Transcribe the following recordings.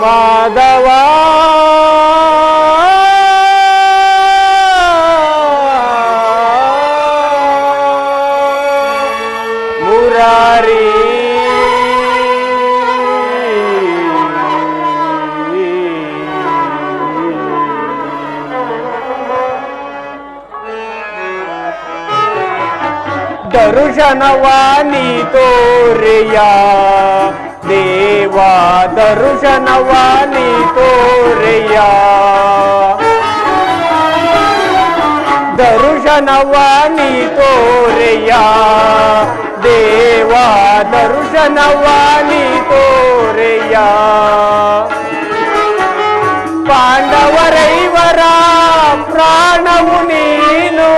ಮಾಧವ ಮುರಾರಿ ದರ್ಶನವಾನಿ ತೋರೆಯ ದೇವಾ ದರ್ಶನವಾನಿ ತೋರೆಯ ದರ್ಶನವಾನಿ ತೋರೆಯ ದೇವಾ ದರ್ಶನವಾನಿ ತೋರೆಯ ಪಾಂಡವರೈವರ ಪ್ರಾಣವು ನೀನು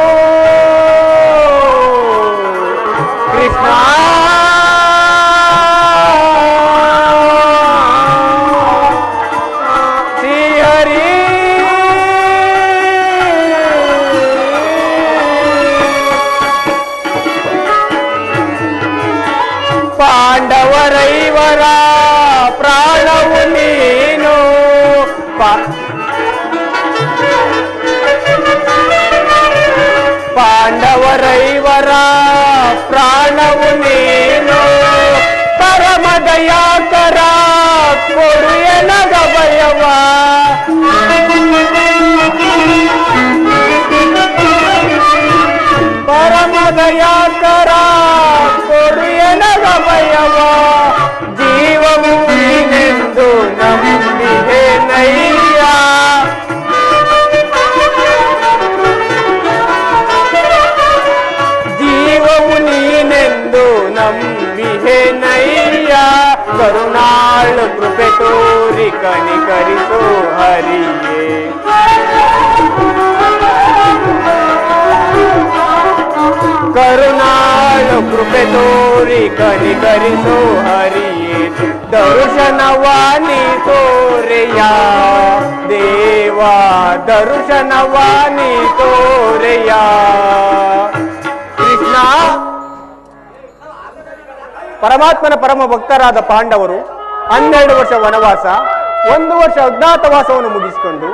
ಕೃಷ್ಣ ಶ್ರೀಹರಿ ಪಾಂಡವರೈವರ ಪ್ರಾಣವು ನೀನು ಪಾಂಡವರೈವರ ಪ್ರಾಣವು ನೀನು ಪರಮ ದಯಾಕರ ಕೊಡು ಎನಗ ಭಯವ ಪರಮ ದಯಾಕರ ಕೊಡು ಎನಗ ಭಯವ ಜೀವವು ನೀನೆಂದು ನಂಬಿದೆ ನಯ್ಯ ನಂಬಿಹೆ ನಯ್ಯ ಕರುಣಾಳು ಕೃಪೆ ತೋರಿ ಕನಿಕರಿಸೋ ಹರಿಯೇ ಕರುಣಾಳು ಕೃಪೆ ತೋರಿ ಕನಿಕರಿಸೋ ಹರಿಯೇ ದರ್ಶನವಾನಿ ತೋರೆಯ ದೇವಾ ದರ್ಶನವಾನಿ ತೋರೆಯ ಕೃಷ್ಣ ಪರಮಾತ್ಮನ ಪರಮ ಭಕ್ತರಾದ ಪಾಂಡವರು 12 ವರ್ಷ ವನವಾಸ 1 ವರ್ಷ ಅಜ್ಞಾತವಾಸವನ್ನು ಮುಗಿಸಿಕೊಂಡು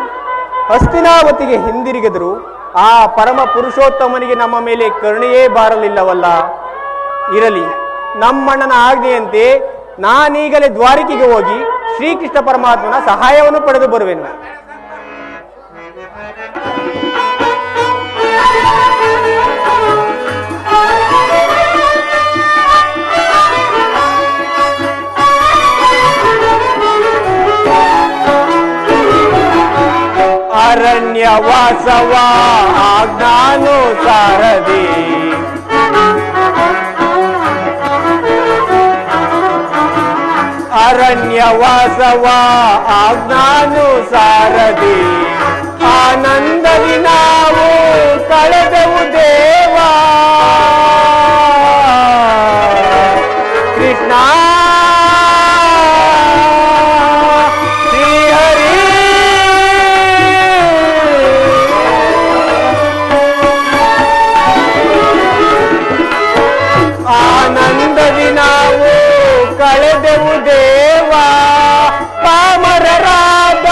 ಹಸ್ತಿನಾವತಿಗೆ ಹಿಂದಿರುಗಿದರು. ಆ ಪರಮ ಪುರುಷೋತ್ತಮನಿಗೆ ನಮ್ಮ ಮೇಲೆ ಕರುಣೆಯೇ ಬಾರಲಿಲ್ಲವಲ್ಲ. ಇರಲಿ, ನಮ್ಮಣ್ಣನ ಆಜ್ಞೆಯಂತೆ ನಾನೀಗಲೇ ದ್ವಾರಕೆಗೆ ಹೋಗಿ ಶ್ರೀಕೃಷ್ಣ ಪರಮಾತ್ಮನ ಸಹಾಯವನ್ನು ಪಡೆದು ಬರುವೆನು. ಅರಣ್ಯವಾಸವ ಆಜ್ಞಾನುಸಾರದಿ ಅರಣ್ಯವಾಸವ ಆಜ್ಞಾನುಸಾರದಿ ಆನಂದದಿ ನಾವು ಕಳೆದೆವು ದೇವಾ ಕೃಷ್ಣ ಆನಂದದಿ ನಾವು ಕಳೆದೆವು ದೇವಾ ಪಾಮರರಾದ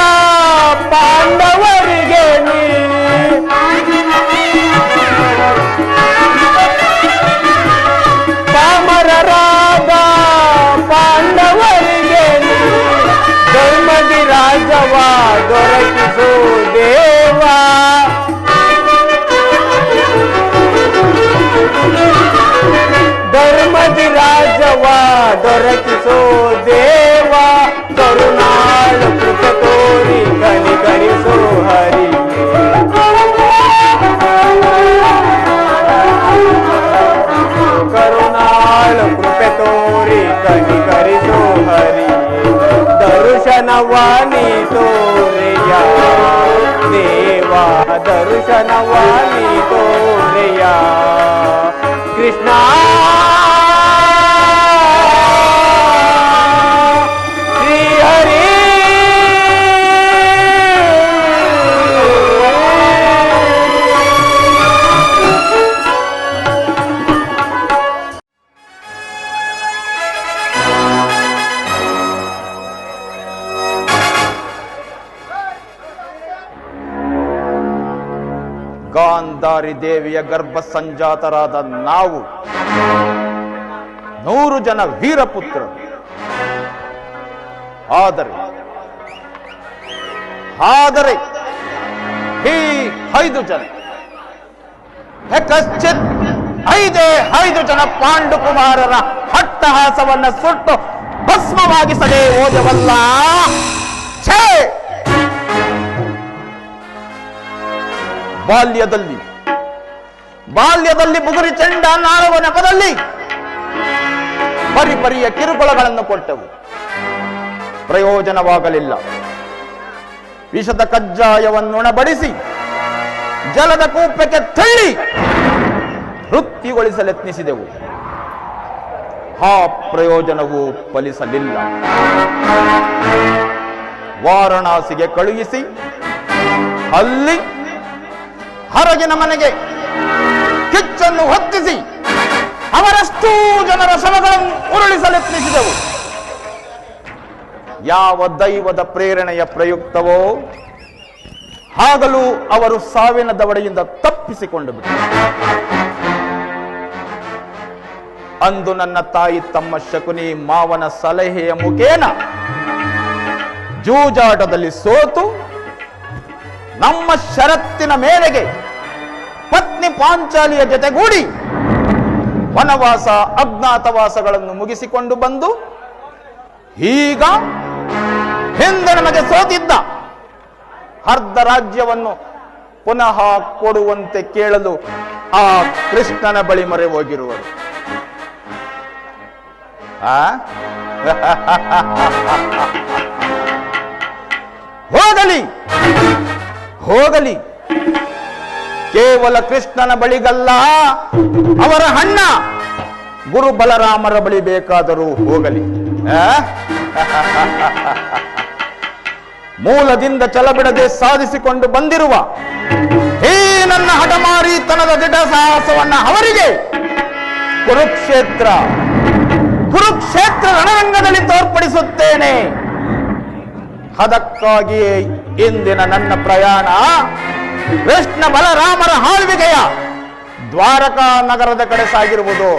ಪಾಂಡವರಿಗೆ ನೀ ಪಾಮರರಾದ ಪಾಂಡವರಿಗೆ ನೀ ಧರ್ಮದಿ ರಾಜವ ದೊರಕಿಸು ದೇವಾ ಧರ್ಮದಿ ರಾಜವ ದೊರಕಿಸೋ ದೇವ ಕರುಣಾಳು ಕೃಪೆ ತೋರಿ ಕನಿಕರಿಸೋ ಹರಿ ಕರುಣಾಳು ಕೃಪೆ ತೋರಿ ಕನಿಕರಿಸೋ ಹರಿ ದರ್ಶನವಾನಿ ತೋರೆಯ ದೇವಾ ದರ್ಶನವಾನಿ ತೋರೆಯ ಕೃಷ್ಣ ಗಾಂಧಾರಿ ದೇವಿಯ ಗರ್ಭ ಸಂಜಾತರಾದ ನಾವು 100 ಜನ ವೀರಪುತ್ರರು. ಆದರೆ ಈ 5 ಜನ ಕಶ್ಚಿತ್ 5 ಜನ ಪಾಂಡುಕುಮಾರರ ಹಟ್ಟಹಾಸವನ್ನ ಸುಟ್ಟು ಭಸ್ಮವಾಗಿಸದೆ ಹೋದವಲ್ಲ. ಛೇ! ಬಾಲ್ಯದಲ್ಲಿ ಬುಗುರಿ ಚೆಂಡ ನಾಳುವ ನೆಪದಲ್ಲಿ ಪರಿಪರಿಯ ಕಿರುಕುಳಗಳನ್ನು ಕೊಟ್ಟವು, ಪ್ರಯೋಜನವಾಗಲಿಲ್ಲ. ವಿಷದ ಕಜ್ಜಾಯವನ್ನುಣಬಡಿಸಿ ಜಲದ ಕೂಪಕ್ಕೆ ತಳ್ಳಿ ವೃತ್ತಿಗೊಳಿಸಲೆತ್ನಿಸಿದೆವು. ಆ ಪ್ರಯೋಜನವೂ ಫಲಿಸಲಿಲ್ಲ. ವಾರಣಾಸಿಗೆ ಕಳುಹಿಸಿ ಅಲ್ಲಿ ಹೊರಗಿನ ಮನೆಗೆ ಕಿಚ್ಚನ್ನು ಹೊತ್ತಿಸಿ ಅವರಷ್ಟೂ ಜನರ ಶವಗಳನ್ನು ಉರುಳಿಸಲೆತ್ನಿಸಿದೆವು. ಯಾವ ದೈವದ ಪ್ರೇರಣೆಯ ಪ್ರಯುಕ್ತವೋ ಆಗಲೂ ಅವರು ಸಾವಿನ ದವಡೆಯಿಂದ ತಪ್ಪಿಸಿಕೊಂಡು ಬಿಟ್ಟರು. ಅಂದು ನನ್ನ ತಾಯಿ ತಮ್ಮ ಶಕುನಿ ಮಾವನ ಸಲಹೆಯ ಮುಖೇನ ಜೂಜಾಟದಲ್ಲಿ ಸೋತು ನಮ್ಮ ಷರತ್ತಿನ ಮೇರೆಗೆ ಪತ್ನಿ ಪಾಂಚಾಲಿಯ ಜೊತೆಗೂಡಿ ವನವಾಸ ಅಜ್ಞಾತವಾಸಗಳನ್ನು ಮುಗಿಸಿಕೊಂಡು ಬಂದು ಈಗ ಹಿಂದೆ ನಮಗೆ ಸೋತಿದ್ದ ಅರ್ಧ ರಾಜ್ಯವನ್ನು ಪುನಃ ಕೊಡುವಂತೆ ಕೇಳಲು ಆ ಕೃಷ್ಣನ ಬಳಿ ಮೊರೆ ಹೋಗಿರುವರು. ಹೋಗಲಿ ಕೇವಲ ಕೃಷ್ಣನ ಬಳಿಗಲ್ಲ, ಅವರ ಅಣ್ಣ ಗುರು ಬಲರಾಮರ ಬಳಿ ಬೇಕಾದರೂ ಹೋಗಲಿ. ಮೂಲದಿಂದ ಛಲಬಿಡದೆ ಸಾಧಿಸಿಕೊಂಡು ಬಂದಿರುವ ಈ ನನ್ನ ಹಠಮಾರಿತನದ ದಿಟ ಸಾಹಸವನ್ನ ಅವರಿಗೆ ಕುರುಕ್ಷೇತ್ರ ರಣರಂಗದಲ್ಲಿ ತೋರ್ಪಡಿಸುತ್ತೇನೆ. ಅದಕ್ಕಾಗಿಯೇ ಇಂದಿನ ನನ್ನ ಪ್ರಯಾಣ ಕೃಷ್ಣ ಬಲರಾಮರ ಆಳ್ವಿಕೆಯ ದ್ವಾರಕಾ ನಗರದ ಕಡೆ ಸಾಗಿರುವುದು.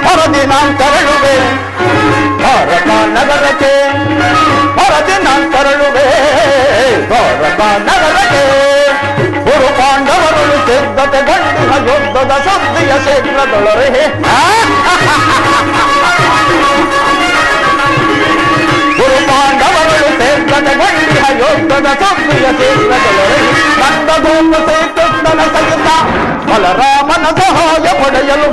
ಹೊರದಿ ನಾನು ತೆರಳುವೆ ದ್ವಾರಕಾ ನಗರಕ್ಕೆ, ಹೊರದಿ ನಾನು ತೆರಳುವೆ ದ್ವಾರಕಾ ನಗರಕ್ಕೆ. ಗುರು ಪಾಂಡವರು ಸಿದ್ಧತೆಗೊಂಡಿನ ಯುದ್ಧದ ಸುದ್ದಿಯ ಶೀಘ್ರದೊಳರೆ. ಗುರು ಪಾಂಡವರು ಸಿದ್ಧತೆಗೊಂಡಿನ ಯುದ್ಧದ ಸುದ್ದಿಯ ಶೀಘ್ರದೊಳರೆ. ನಂದಗೋಪ ಶ್ರೀಕೃಷ್ಣನ ಸಹಿತ ಬಲರಾಮನ ಸಹಾಯ ಪಡೆಯಲು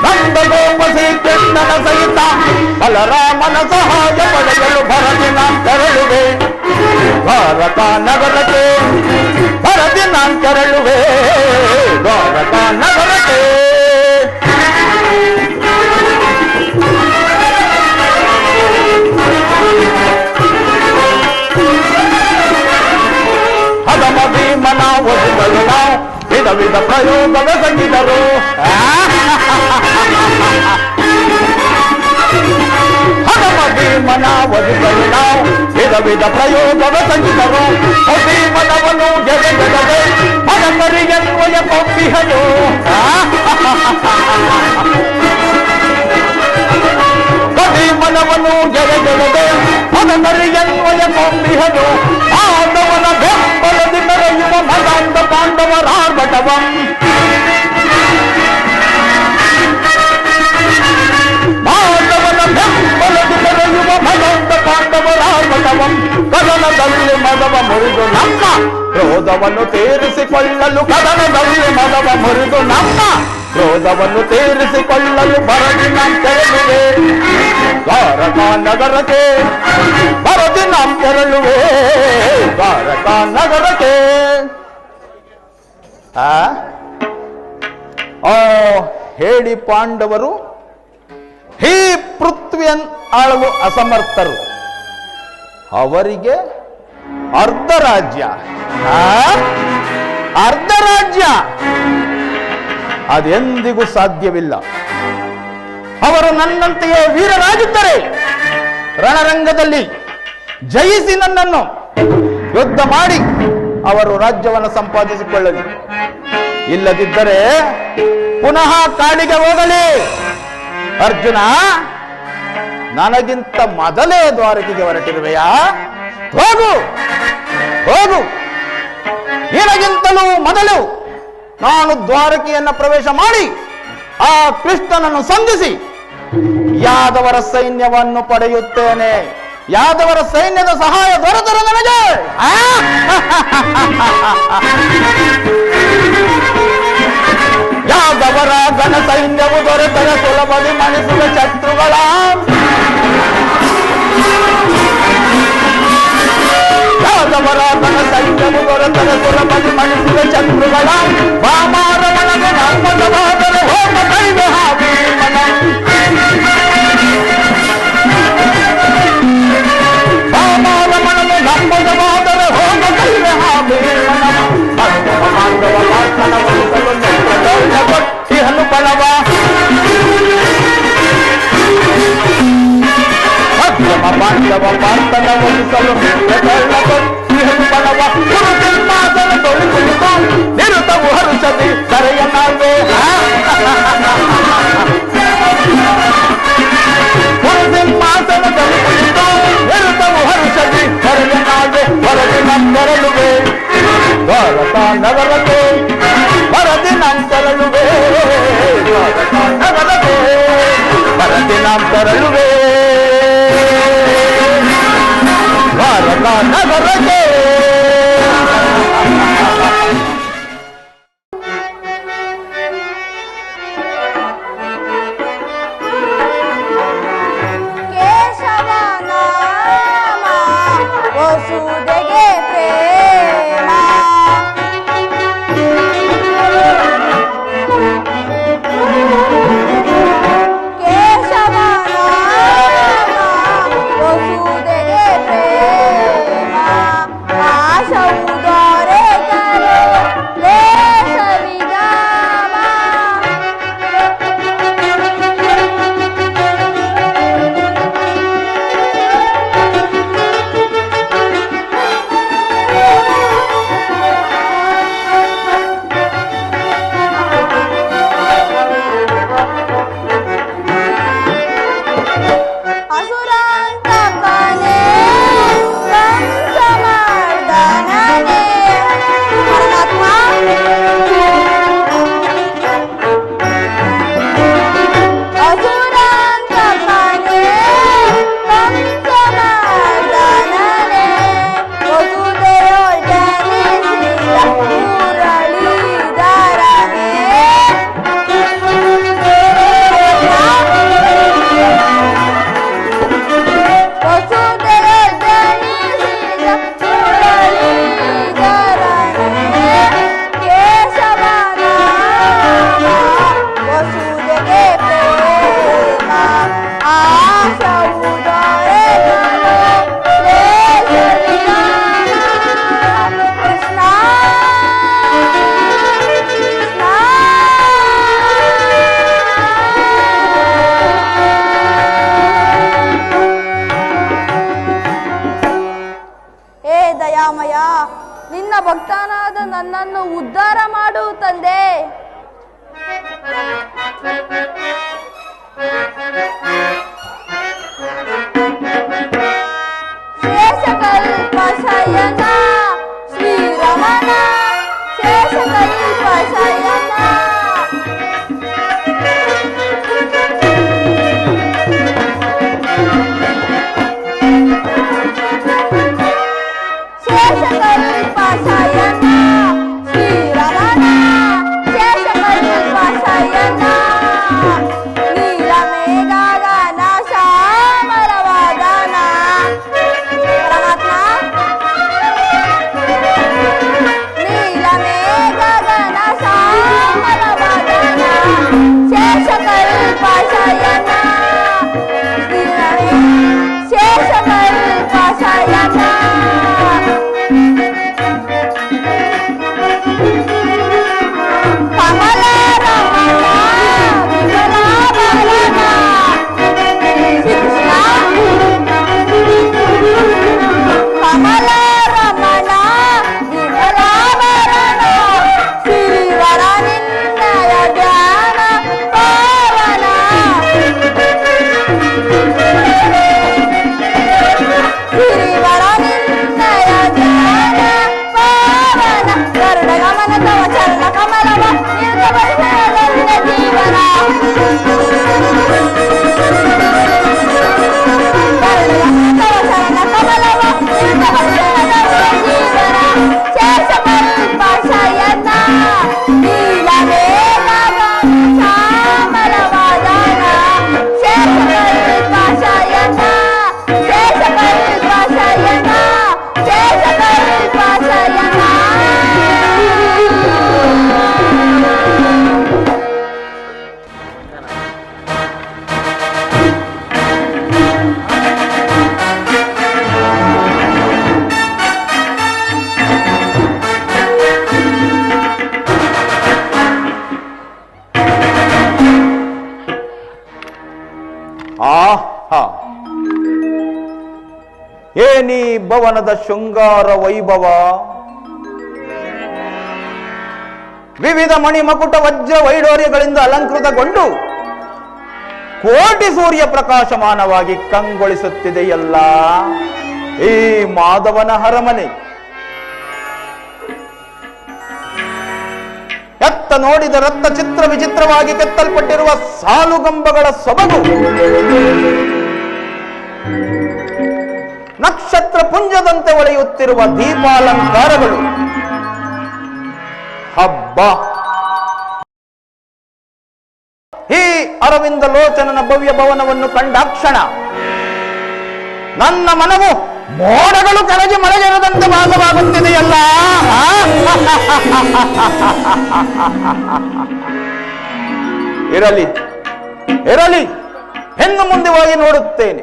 ನಂದಗೋಪ ಶ್ರೀಕೃಷ್ಣನ ಸಹಿತ ಬಲರಾಮನ ಸಹಾಯ ಪಡೆಯಲು ಭರತಿ ನಾನು ತೆರಳುವೆ ದ್ವಾರಕಾ ನಗರಕ್ಕೆ, ಭರತಿ ನಾನು ತೆರಳುವೆ ದ್ವಾರಕಾ ನಗರಕ್ಕೆ. ಹದಮ ಭೀಮನ ಒದುಗಳು ನಾವು ವಿಧ ಪ್ರಯೋಗವೆಸಗಿದರು. ಹದಮ ಭೀಮನ ಒದುಗಳು ನಾವು ವಿಧ ಪ್ರಯೋಗವೆಸಗಿದರು. ಭೀಮನವನು ಗೆದೆಗೆದದೆ ಮನಕರಿಯನ್ವಯ ಕೊಂಬಿಹನು. ಭೀಮನವನು ಗೆದೆಗೆದದೆ ಮನಕರಿಯನ್ವಯ ಕೊಂಬಿಹನು. ಪಾಂಡವನ ಬೆಂಬಲದಿ ಮೆರೆಯುವ ಮದಾಂಧ ಪಾಂಡವರಾರ್ಭಟವಂ. ಪಾಂಡವನ ಬೆಂಬಲದಿ ಮೆರೆಯುವ ಮದಾಂಧ ಪಾಂಡವರಾರ್ಭಟವಂ. ಕದನದಲ್ಲಿ ಮದವ ಮುರಿದು ನಮ್ಮ ಕ್ರೋಧವನ್ನು ತೀರಿಸಿಕೊಳ್ಳಲು, ಕದನದಲ್ಲಿ ಮದವ ಮುರಿದು ನಮ್ಮ ಕ್ರೋಧವನ್ನು ತೀರಿಸಿಕೊಳ್ಳಲು ಭರತಿ ನಾನು ತೆರಳುವೆ ದ್ವಾರಕಾ ನಗರಕ್ಕೆ, ಭರತಿ ನಾನು ತೆರಳುವೆ ದ್ವಾರಕಾ ನಗರಕ್ಕೆ. ಹೇಳಿ ಪಾಂಡವರು ಈ ಪೃಥ್ವಿಯನ್ನು ಆಳಲು ಅಸಮರ್ಥರು, ಅವರಿಗೆ ಅರ್ಧ ರಾಜ್ಯ. ಅರ್ಧ ರಾಜ್ಯ ಅದೆಂದಿಗೂ ಸಾಧ್ಯವಿಲ್ಲ. ಅವರು ನನ್ನಂತೆಯೇ ವೀರರಾಗಿದ್ದರೆ ರಣರಂಗದಲ್ಲಿ ಜಯಿಸಿ ನನ್ನನ್ನು ಯುದ್ಧ ಮಾಡಿ ಅವರು ರಾಜ್ಯವನ್ನು ಸಂಪಾದಿಸಿಕೊಳ್ಳಲಿ. ಇಲ್ಲದಿದ್ದರೆ ಪುನಃ ಕಾಡಿಗೆ ಹೋಗಲಿ. ಅರ್ಜುನ, ನನಗಿಂತ ಮೊದಲೇ ದ್ವಾರಕೆಗೆ ಹೊರಟಿರುವೆಯಾ? ಹೋಗು ಹೋಗು, ನಿನಗಿಂತಲೂ ಮೊದಲು ನಾನು ದ್ವಾರಕೆಯನ್ನು ಪ್ರವೇಶ ಮಾಡಿ ಆ ಕೃಷ್ಣನನ್ನು ಸಂಧಿಸಿ ಯಾದವರ ಸೈನ್ಯವನ್ನು ಪಡೆಯುತ್ತೇನೆ. ಯಾದವರ ಸೈನ್ಯದ ಸಹಾಯ ದೊರೆತರೆ ನನಗೆ ಯಾದವರ ಘನ ಸೈನ್ಯವು ದೊರೆತರೆ ಸುಲಭದಿ ಮಣಿಸುವ ಶತ್ರುಗಳ ಯಾದವರ ಘನ ಸೈನ್ಯವು ದೊರೆತರೆ ಸುಲಭದಿ ಮಣಿಸುವ ಶತ್ರುಗಳ ಬಾಮಾರವಣಗೆ ನಮ್ಮದವಾದರೆ ಹೋಮ ಕೈವೆ ಹಾಗೆ ಬಾಮಾರಮಣಗೆ ನಮ್ಮದವಾದರೆ ಹೋಮ ಕೈವೆ ಹಾಗೆ ಕೊಟ್ಟಿಹನು ಬಲವ ಮಧ್ಯಮ ಪಾಂಡವ ಪಾರ್ಥನ ಒಲಿಸಲು ಕೊಟ್ಟಿಹನು ಬಲವ ಗುರು ಸಿಂಹಾಸನ ತೊಳಿಸುವುದು ನಿರುತವು ಹರುಷದಿ ಸರೆಯ ನಾಲ್ವೇ ಗುರು ಸಿಂಹಾಸನ ತೊಳಿಸುವುದು ನಿರುತವು ಹರುಷದಿ ಸರೆಯ ನಾಲ್ವೇ ಹೊರಗೆ ನಂತರಲುವೆ ದ್ವಾರಕಾ ನಗರಕ್ಕೆ ವರದಿ ನಂತರಲುವೆ ದ್ವಾರಕಾ ನಗರಕ್ಕೆ ವರದಿ ನಂತರಲುವೆ ದ್ವಾರಕಾ ನಗರಕ್ಕೆ. ಕೇಶವ ನಾಮ ವಸುದೆಗೆ ಪ್ರೇಮ ಕೇಶವ ನಾಮ ವಸುದೆಗೆ ಪ್ರೇಮ ಆಶವು ದೊರೆತರೆ ಲೇಷವಿದಾಮ ಅಸುರಾಂತಕನೇ ಕಂಸಮರ್ದನನೇ ಪರಮಾತ್ಮ ಅಸುರಾಂತಕನೇ ಕಂಸಮರ್ದನನೇ ವಸುದೆಯೊಳ್ ಜನಿಸಿದ ಮುರಳೀಧರನೇ ವಸುದೆಯೊಳ್ ಜನಿಸಿದ ಮುರಳೀಧರನೇ ಕೇಶವ ನಾಮ ವಸುದೆಗೆ ಪ್ರೇಮ ಆಶವು ದೊರೆತರೆ ಲೇಷವಿದಾಮ ಕೃಷ್ಣ ಹೇ ದಯಾಮಯ, ನಿನ್ನ ಭಕ್ತನಾದ ನನ್ನನ್ನು ಉದ್ಧಾರ ಮಾಡು ತಂದೆ. ಶೇಷಕಲ್ಪ ಶಯನ ಶ್ರೀರಮಣ ಶೇಷಕಲ್ಪ ಶಯನ ಶೇಷಕಲ್ಪ ಶಯನ ಶ್ರೀರಮಣ ಶೇಷಕಲ್ಪ ಶಯನ ನೀಲಮೇಘಗನ ಶ್ಯಾಮಲವದನ ಪರಮಾತ್ಮ ನೀಲಮೇಘಗನ ಶ್ಯಾಮಲವದನ ಶೇಷಕಲ್ಪ ಶಯನ ಶೇಷಕಲ್ಪ ಶಯನ ಏನೀ ಭವನದ ಶೃಂಗಾರ ವೈಭವ, ವಿವಿಧ ಮಣಿಮಕುಟ ವಜ್ರ ವೈಡೂರ್ಯಗಳಿಂದ ಅಲಂಕೃತಗೊಂಡು ಕೋಟಿ ಸೂರ್ಯ ಪ್ರಕಾಶಮಾನವಾಗಿ ಕಂಗೊಳಿಸುತ್ತಿದೆಯಲ್ಲ ಈ ಮಾಧವನ ಅರಮನೆ. ಎತ್ತ ನೋಡಿದ ರಕ್ತ ಚಿತ್ರ ವಿಚಿತ್ರವಾಗಿ ಕೆತ್ತಲ್ಪಟ್ಟಿರುವ ಸಾಲುಗಂಬಗಳ ಸೊಬಗು, ನಕ್ಷತ್ರ ಪುಂಜದಂತೆ ಹೊಳೆಯುತ್ತಿರುವ ದೀಪಾಲಂಕಾರಗಳು, ಹಬ್ಬ ಈ ಅರವಿಂದ ಲೋಚನನ ಭವ್ಯ ಭವನವನ್ನು ಕಂಡಾಕ್ಷಣ ನನ್ನ ಮನವು ಮೋಡಗಳು ಕರಗಿ ಮಳೆಗೆರದಂತೆ ಭಾಸವಾಗುತ್ತಿದೆಯಲ್ಲ. ಇರಲಿ ಇರಲಿ, ಹೆಣ್ಣು ಮುಂದೆ ಹೋಗಿ ನೋಡುತ್ತೇನೆ.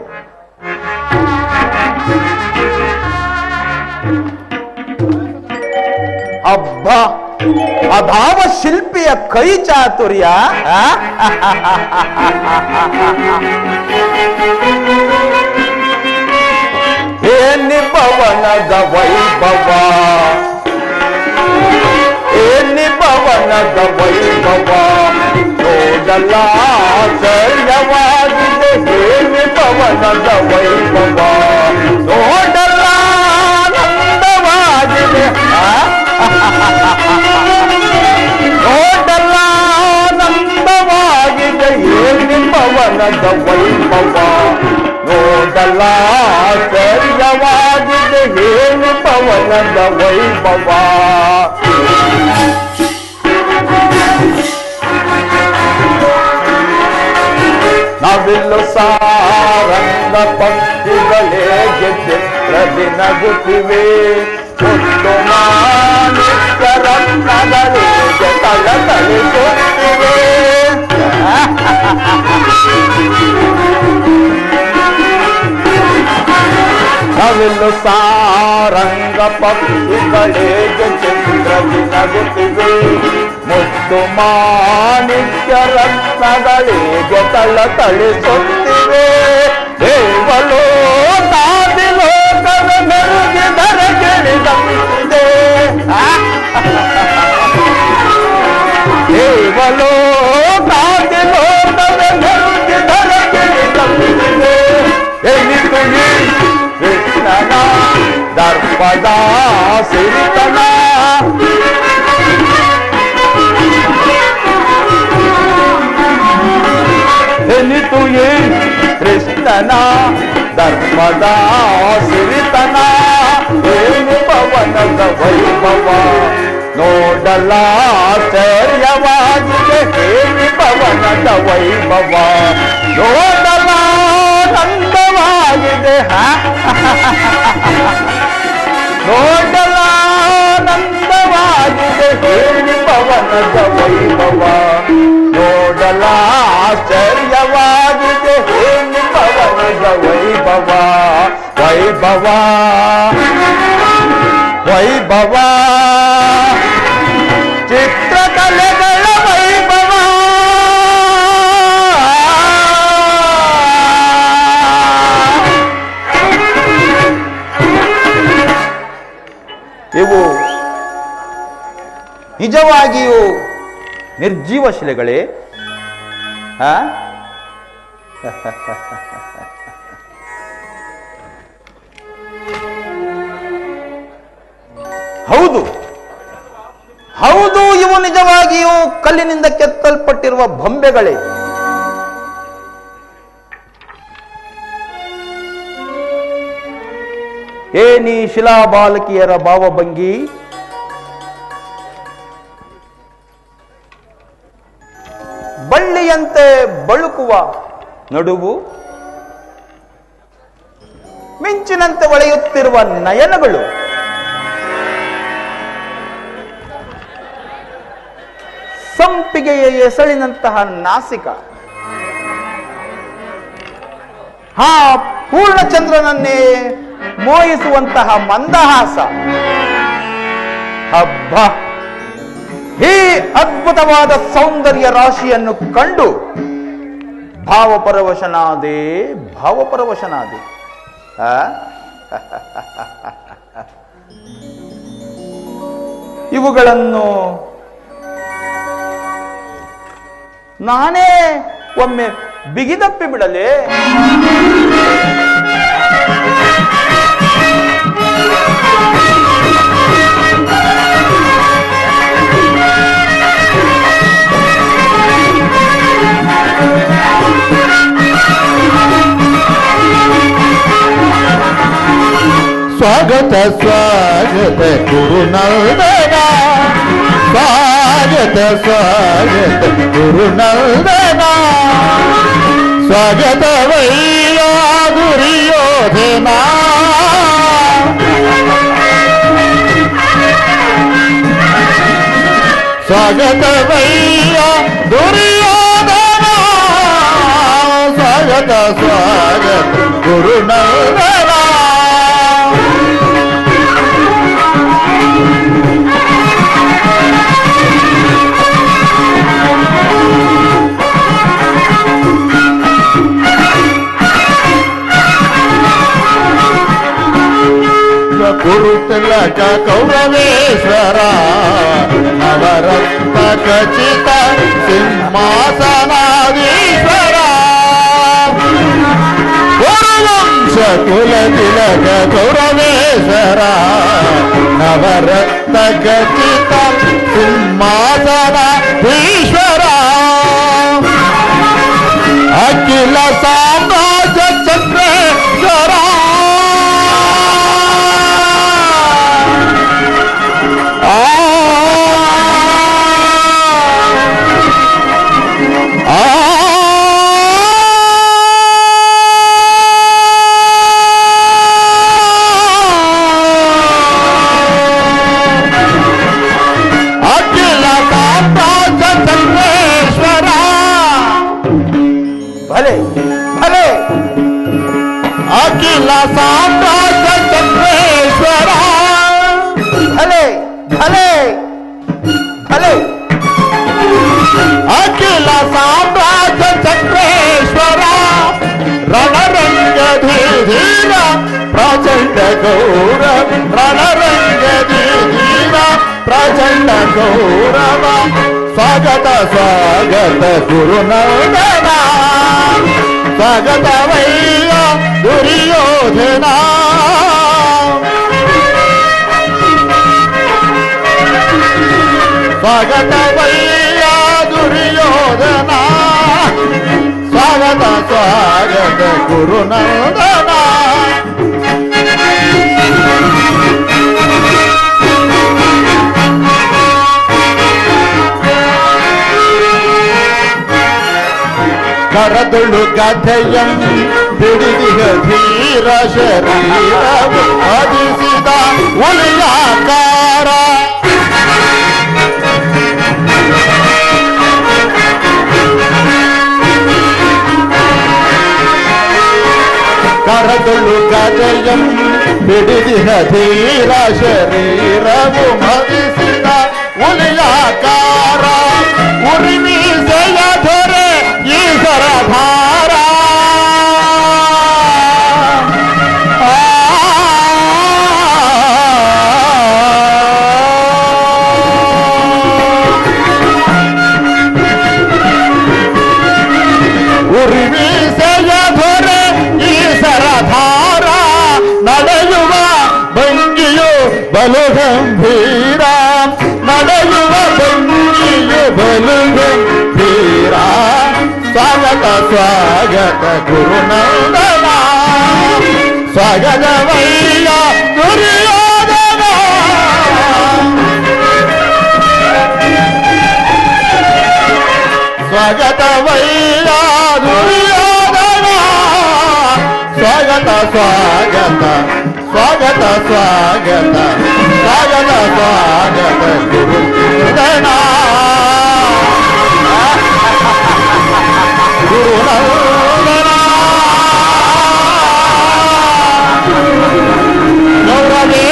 ಹಬ್ಬ ಅದಾವ ಶಿಲ್ಪಿಯ ಕೈ ಚಾತುರ್ಯ. ಏನಿ ಭವನದ ವೈಭವ, ಏನಿ ಭವನದ ವೈಭವ, ನೋಡಲ್ಲ ಆಶ್ಚರ್ಯವಾಗಿದೆ. ಏನಿ ಭವನದ ವೈಭವ, ನೋಡಲ್ಲ ಆನಂದವಾಗಿದೆ. ನೋಡಲ್ಲ ಆನಂದವಾಗಿದೆ. ಏನಿ ಭವನದ ವೈಭವ, ನೋಡಲ್ಲ ಆಶ್ಚರ್ಯವಾಗಿದೆ. ಏನು ಭವನದ ವೈಭವ. ನವಿಲು ಸಾರಂಗ ಪಕ್ಷಿಗಳೇ ಚಿತ್ರದಿ ನಗುತ್ತಿವೆ. ಮುತ್ತು ಮಾಣಿಕ್ಯರತ್ನಗಳಿಗೆ ತಳತಳಿಸುತ್ತಿವೆ. ನವಿಲು ಸಾರಂಗ ಪಕ್ಷಿಗಳಿಗೆ ಚಂದ್ರದಿ ನಗುತ್ತಿವೆ. ಮುತ್ತು ಮಾಣಿಕ್ಯ ರತ್ನಗಳಿಗೆ ತಳತಳಿಸುತ್ತಿವೆ. ದೇವಲೋ ತಾದಿಲೋಕದ ಮೆರುಗಿದರ ಗಿಳಿದಂತಿದೆ. ದೇವಲೋ ತಾದಿಲೋಕದ ಮೆರುಗಿದರ ಗಿಳಿದಂತಿದೆ. ಎನಿತು ಕೃಷ್ಣನ ದರ್ಪದ ಸಿರಿತನ, ಎನಿತು ಕೃಷ್ಣನ ದರ್ಪದ ಸಿರಿತನ. ಏನು ಭವನದ ವೈಭವ, ನೋಡಲ ಆಶ್ಚರ್ಯವಾಗಿದೆ. ಹೇಳಿ ಭವನದ ವೈಭವ, ನೋಡಲ ಆನಂದವಾಗಿದೆ. ನೋಡಲ ಆನಂದವಾಗಿದೆ. ಹೇಳಿ ಭವನದ ವೈಭವ, ನೋಡಲ ಆಶ್ಚರ್ಯವಾಗಿದೆ. ಹೇಳಿ ಭವನದ ವೈಭವ. ವೈಭವ ವೈಭವ, ಚಿತ್ರಕಲೆಗಳ ವೈಭವ. ಇವು ನಿಜವಾಗಿಯೂ ನಿರ್ಜೀವ ಶಿಲೆಗಳೇ? ಹೌದು ಹೌದು, ಇವು ನಿಜವಾಗಿಯೂ ಕಲ್ಲಿನಿಂದ ಕೆತ್ತಲ್ಪಟ್ಟಿರುವ ಬೊಂಬೆಗಳೇ. ಏನೀ ಶಿಲಾಬಾಲಕಿಯರ ಭಾವಭಂಗಿ, ಬಳ್ಳಿಯಂತೆ ಬಳುಕುವ ನಡುವು, ಮಿಂಚಿನಂತೆ ಹೊಳೆಯುತ್ತಿರುವ ನಯನಗಳು, ಸಂಪಿಗೆಯ ಎಸಳಿನಂತಹ ನಾಸಿಕ, ಪೂರ್ಣಚಂದ್ರನನ್ನೇ ಮೋಹಿಸುವಂತಹ ಮಂದಹಾಸ. ಹಬ್ಬ, ಈ ಅದ್ಭುತವಾದ ಸೌಂದರ್ಯ ರಾಶಿಯನ್ನು ಕಂಡು ಭಾವಪರವಶನಾದೆ. ಇವುಗಳನ್ನು ನಾನೇ ಒಮ್ಮೆ ಬಿಗಿದಪ್ಪಿ ಬಿಡಲೇ? ಸ್ವಾಗತ ಸ್ವಾಗತ ಗುರುನಂದನ, ಸ್ವಾಗತ ಸ್ವಾಗತ ಗುರುನಂದನ, ಸ್ವಾಗತವಯ್ಯ ದುರ್ಯೋಧನ, ಸ್ವಾಗತವಯ್ಯ ದುರ್ಯೋಧನ, ಸ್ವಾಗತ ಸ್ವಾಗತ ಗುರುನಂದನ. ಗುರುತಿಲಕ ಕೌರವೇಶ್ವರ ನವರತ್ನ ಖಚಿತ ಸಿಂಹಾಸನಾಧೀಶ್ವರ, ಗುರುವಂಶ ಕುಲ ತಿಲಕ ಕೌರವೇಶ್ವರ ನವರತ್ನ ಖಚಿತ ಸಿಂಹಾಸನಾಧೀಶ್ವರ, ಅಖಿಲ ಸಾಮ್ರಾಜ್ಯ ಚಕ್ರೇಶ್ವರ, ಭಲೆ ಭಲೆ ಅಖಿಲ ಸಾಮ್ರಾಜ್ಯ ಚಕ್ರೇಶ್ವರ, ಭಲೆ ಭಲೆ ಭಲೆ ಅಖಿಲ ಸಾಮ್ರಾಜ್ಯ ಚಕ್ರೇಶ್ವರ, ರಣರಂಗಧೀರ ಪ್ರಚಂಡ ಗೌರವ, ರಣರಂಗಧೀರ ಪ್ರಚಂಡ ಗೌರವ, ಸ್ವಾಗತ ಸ್ವಾಗತ ಗುರುನಂದನ, ಸ್ವಾಗತವಯ್ಯ ದುರ್ಯೋಧನ, ಸ್ವಾಗತವಯ್ಯ ದುರ್ಯೋಧನ, ಸ್ವಾಗತ ಸ್ವಾಗತ ಗುರುನಂದನ. ಕರದುಳು ಕಥೆಯಂ ಬಿಡಿದಿಹ ಧೀರ ಶರೀರವು ಅದಿಸಿದ ಉಳಿಯಾಕಾರ, ಕರದುಳು ಕಥೆಯಂ ಬಿಡಿದಿಹ ಧೀರ ಶರೀರವು ಮದಿಸಿದ ಉಳಿಯಾಕಾರ, ಉರಿಮೀಸೆಯ ದೊರೆ ಈಶ್ವರ ಧಾರ, ಉರಿಮೀಸೆಯ ದೊರೆ ಈಶ್ವರ ಧಾರ, ನಡೆಯುವ ಭಂಗಿಯು ಬಲು ಗಂಭೀರ, ನಡೆಯುವ ಭಂಗಿಯು ಬಲು ಗಂಭೀರ, ಸ್ವಾಗತ ಸ್ವಾಗತ ಗುರುನಂದನ, ಸ್ವಾಗತವಯ್ಯ ದುರ್ಯೋಧನ, ಸ್ವಾಗತವಯ್ಯ ದುರ್ಯೋಧನ, ಸ್ವಾಗತ ಸ್ವಾಗತ ಸ್ವಾಗತ ಸ್ವಾಗತ ಸ್ವಾಗತ ಸ್ವಾಗತ ಗುರುನಂದನ, ಗುರುನಂದನ, ಗೌರವೇ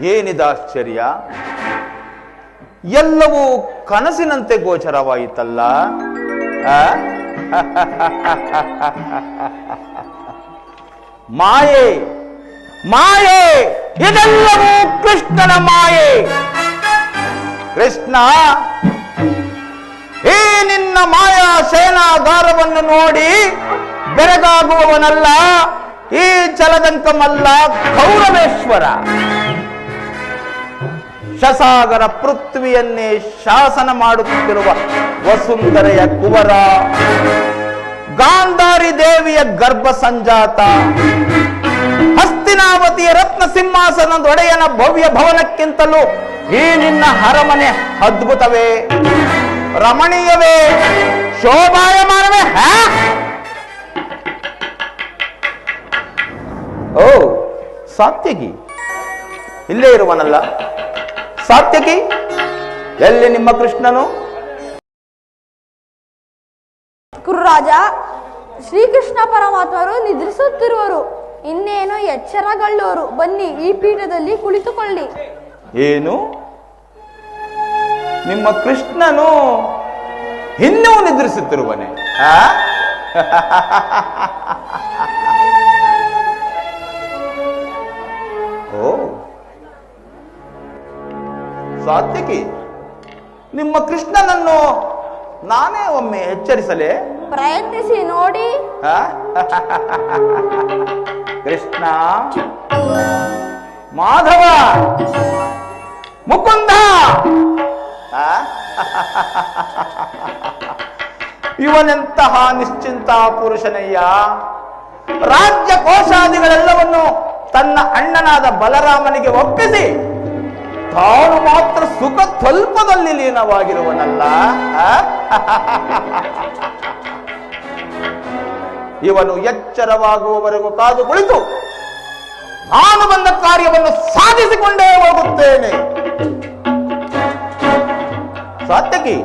ಏನಿದ ಆಶ್ಚರ್ಯ, ಎಲ್ಲವೂ ಕನಸಿನಂತೆ ಗೋಚರವಾಯಿತಲ್ಲ. ಮಾಯೆ ಮಾಯೆ, ಇದೆಲ್ಲವೂ ಕೃಷ್ಣನ ಮಾಯೆ. ಕೃಷ್ಣ, ಈ ನಿನ್ನ ಮಾಯಾ ಸೇನಾಗಾರವನ್ನು ನೋಡಿ ಬೆರಗಾಗುವವನಲ್ಲ, ಈ ಜಲದಂಕಮಲ್ಲ, ಕೌರವೇಶ್ವರ. ಶಸಾಗರ ಪೃಥ್ವಿಯನ್ನೇ ಶಾಸನ ಮಾಡುತ್ತಿರುವ ವಸುಂಧರೆಯ ಕುವರ, ಗಾಂಧಾರಿ ದೇವಿಯ ಗರ್ಭ ಸಂಜಾತ, ಹಸ್ತಿನಾವತಿಯ ರತ್ನ ಸಿಂಹಾಸನದೊಡೆಯನ ಭವ್ಯ ಭವನಕ್ಕಿಂತಲೂ ಈ ನಿನ್ನ ಅರಮನೆ ಅದ್ಭುತವೇ, ರಮಣೀಯವೇ, ಶೋಭಾಯಮಾನವೇ. ಓ ಸಾತ್ಯಕಿ, ಇಲ್ಲೇ ಇರುವನಲ್ಲ. ಸಾತ್ಯಕಿ, ಎಲ್ಲಿ ನಿಮ್ಮ ಕೃಷ್ಣನು? ಕುರುರಾಜ, ಶ್ರೀಕೃಷ್ಣ ಪರಮಾತ್ಮರು ನಿದ್ರಿಸುತ್ತಿರುವರು. ಇನ್ನೇನು ಎಚ್ಚರಗೊಳ್ಳುವರು. ಬನ್ನಿ, ಈ ಪೀಠದಲ್ಲಿ ಕುಳಿತುಕೊಳ್ಳಿ. ಏನು, ನಿಮ್ಮ ಕೃಷ್ಣನು ಇನ್ನೂ ನಿದ್ರಿಸುತ್ತಿರುವನೆ? ಓ ಸಾತ್ಯಕಿ, ನಿಮ್ಮ ಕೃಷ್ಣನನ್ನು ನಾನೇ ಒಮ್ಮೆ ಎಚ್ಚರಿಸಲೇ? ಪ್ರಯತ್ನಿಸಿ ನೋಡಿ. ಕೃಷ್ಣ, ಮಾಧವ, ಮುಕುಂದ, ಇವನೆಂತಹ ನಿಶ್ಚಿಂತ ಪುರುಷನಯ್ಯ. ರಾಜ್ಯ ಕೋಶಾದಿಗಳೆಲ್ಲವನ್ನು ತನ್ನ ಅಣ್ಣನಾದ ಬಲರಾಮನಿಗೆ ಒಪ್ಪಿಸಿ ತಾನು ಮಾತ್ರ ಸುಖ ಸ್ವಲ್ಪದಲ್ಲಿ ಲೀನವಾಗಿರುವನಲ್ಲ. ಇವನು ಎಚ್ಚರವಾಗುವವರೆಗೂ ಕಾದು ಕುಳಿತು ನಾನು ಬಂದ ಕಾರ್ಯವನ್ನು ಸಾಧಿಸಿಕೊಂಡೇ ಹೋಗುತ್ತೇನೆ. ಸಾತ್ಯಕಿ,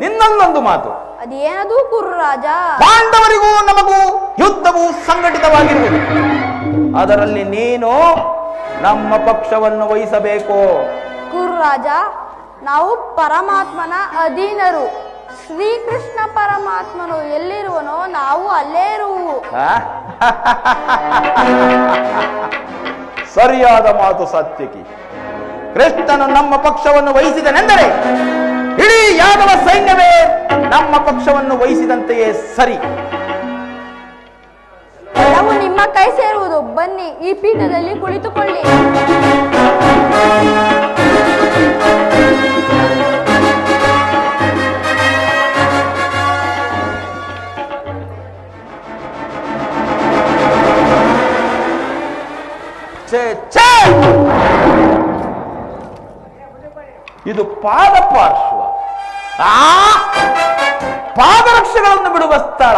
ನಿನ್ನೊಂದೊಂದು ಮಾತು. ಅದೇನದು ಕುರುರಾಜ? ಪಾಂಡವರಿಗೂ ನಮಗೂ ಯುದ್ಧವು ಸಂಘಟಿತವಾಗಿರುವುದು. ಅದರಲ್ಲಿ ನೀನು ನಮ್ಮ ಪಕ್ಷವನ್ನು ವಹಿಸಬೇಕು. ಕುರುರಾಜ, ನಾವು ಪರಮಾತ್ಮನ ಅಧೀನರು. ಶ್ರೀಕೃಷ್ಣ ಪರಮಾತ್ಮನು ಎಲ್ಲಿರುವನೋ ನಾವು ಅಲ್ಲೇ ಇರುವು. ಸರಿಯಾದ ಮಾತು ಸಾತ್ಯಕಿ. ಕೃಷ್ಣನು ನಮ್ಮ ಪಕ್ಷವನ್ನು ವಹಿಸಿದನೆಂದರೆ ಇಡೀ ಯಾದವ ಸೈನ್ಯವೇ ನಮ್ಮ ಪಕ್ಷವನ್ನು ವಹಿಸಿದಂತೆಯೇ ಸರಿ. ಎಲ್ಲವೂ ನಿಮ್ಮ ಕೈ ಸೇರುವುದು. ಬನ್ನಿ, ಈ ಪೀಠದಲ್ಲಿ ಕುಳಿತುಕೊಳ್ಳಿ. ಇದು ಪಾದ ಪಾರ್ಶ್ವ, ಪಾದರಕ್ಷೆಗಳನ್ನು ಬಿಡುವ ಸ್ಥಳ.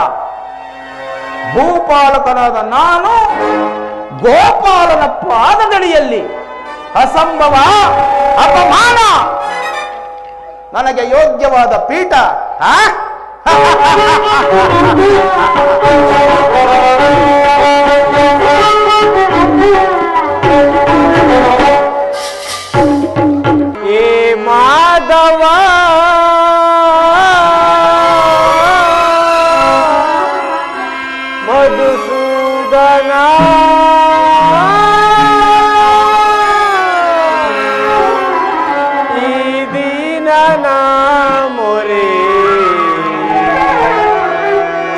ಭೂಪಾಲಕನಾದ ನಾನು ಗೋಪಾಲನ ಪಾದದಡಿಯಲ್ಲಿ ಅಸಂಭವ, ಅಪಮಾನ. ನನಗೆ ಯೋಗ್ಯವಾದ ಪೀಠ ಮಾಧವ, ಮಧುಸೂದನ, ಈ ದೀನನ ಮೊರೆ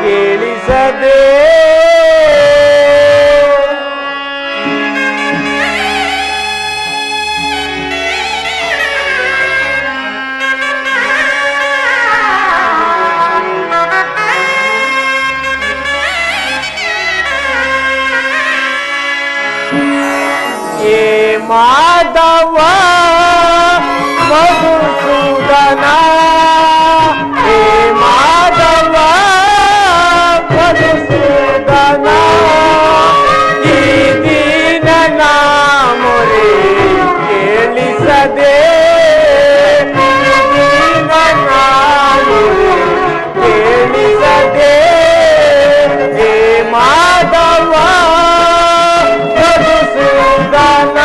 ಕೇಳಿಸದೆ ಮಾಧವ, ಮಧುಸೂದನ, ಹೇ ಮಾಧವ, ಮಧುಸೂದನ, ಈ ದೀನನ ಮೊರೆ ಕೇಳಿಸದೆ, ದೀನನ ಮೊರೆ ಕೇಳಿಸದೆ, ಹೇ ಮಾಧವ, ಮಧುಸೂದನ.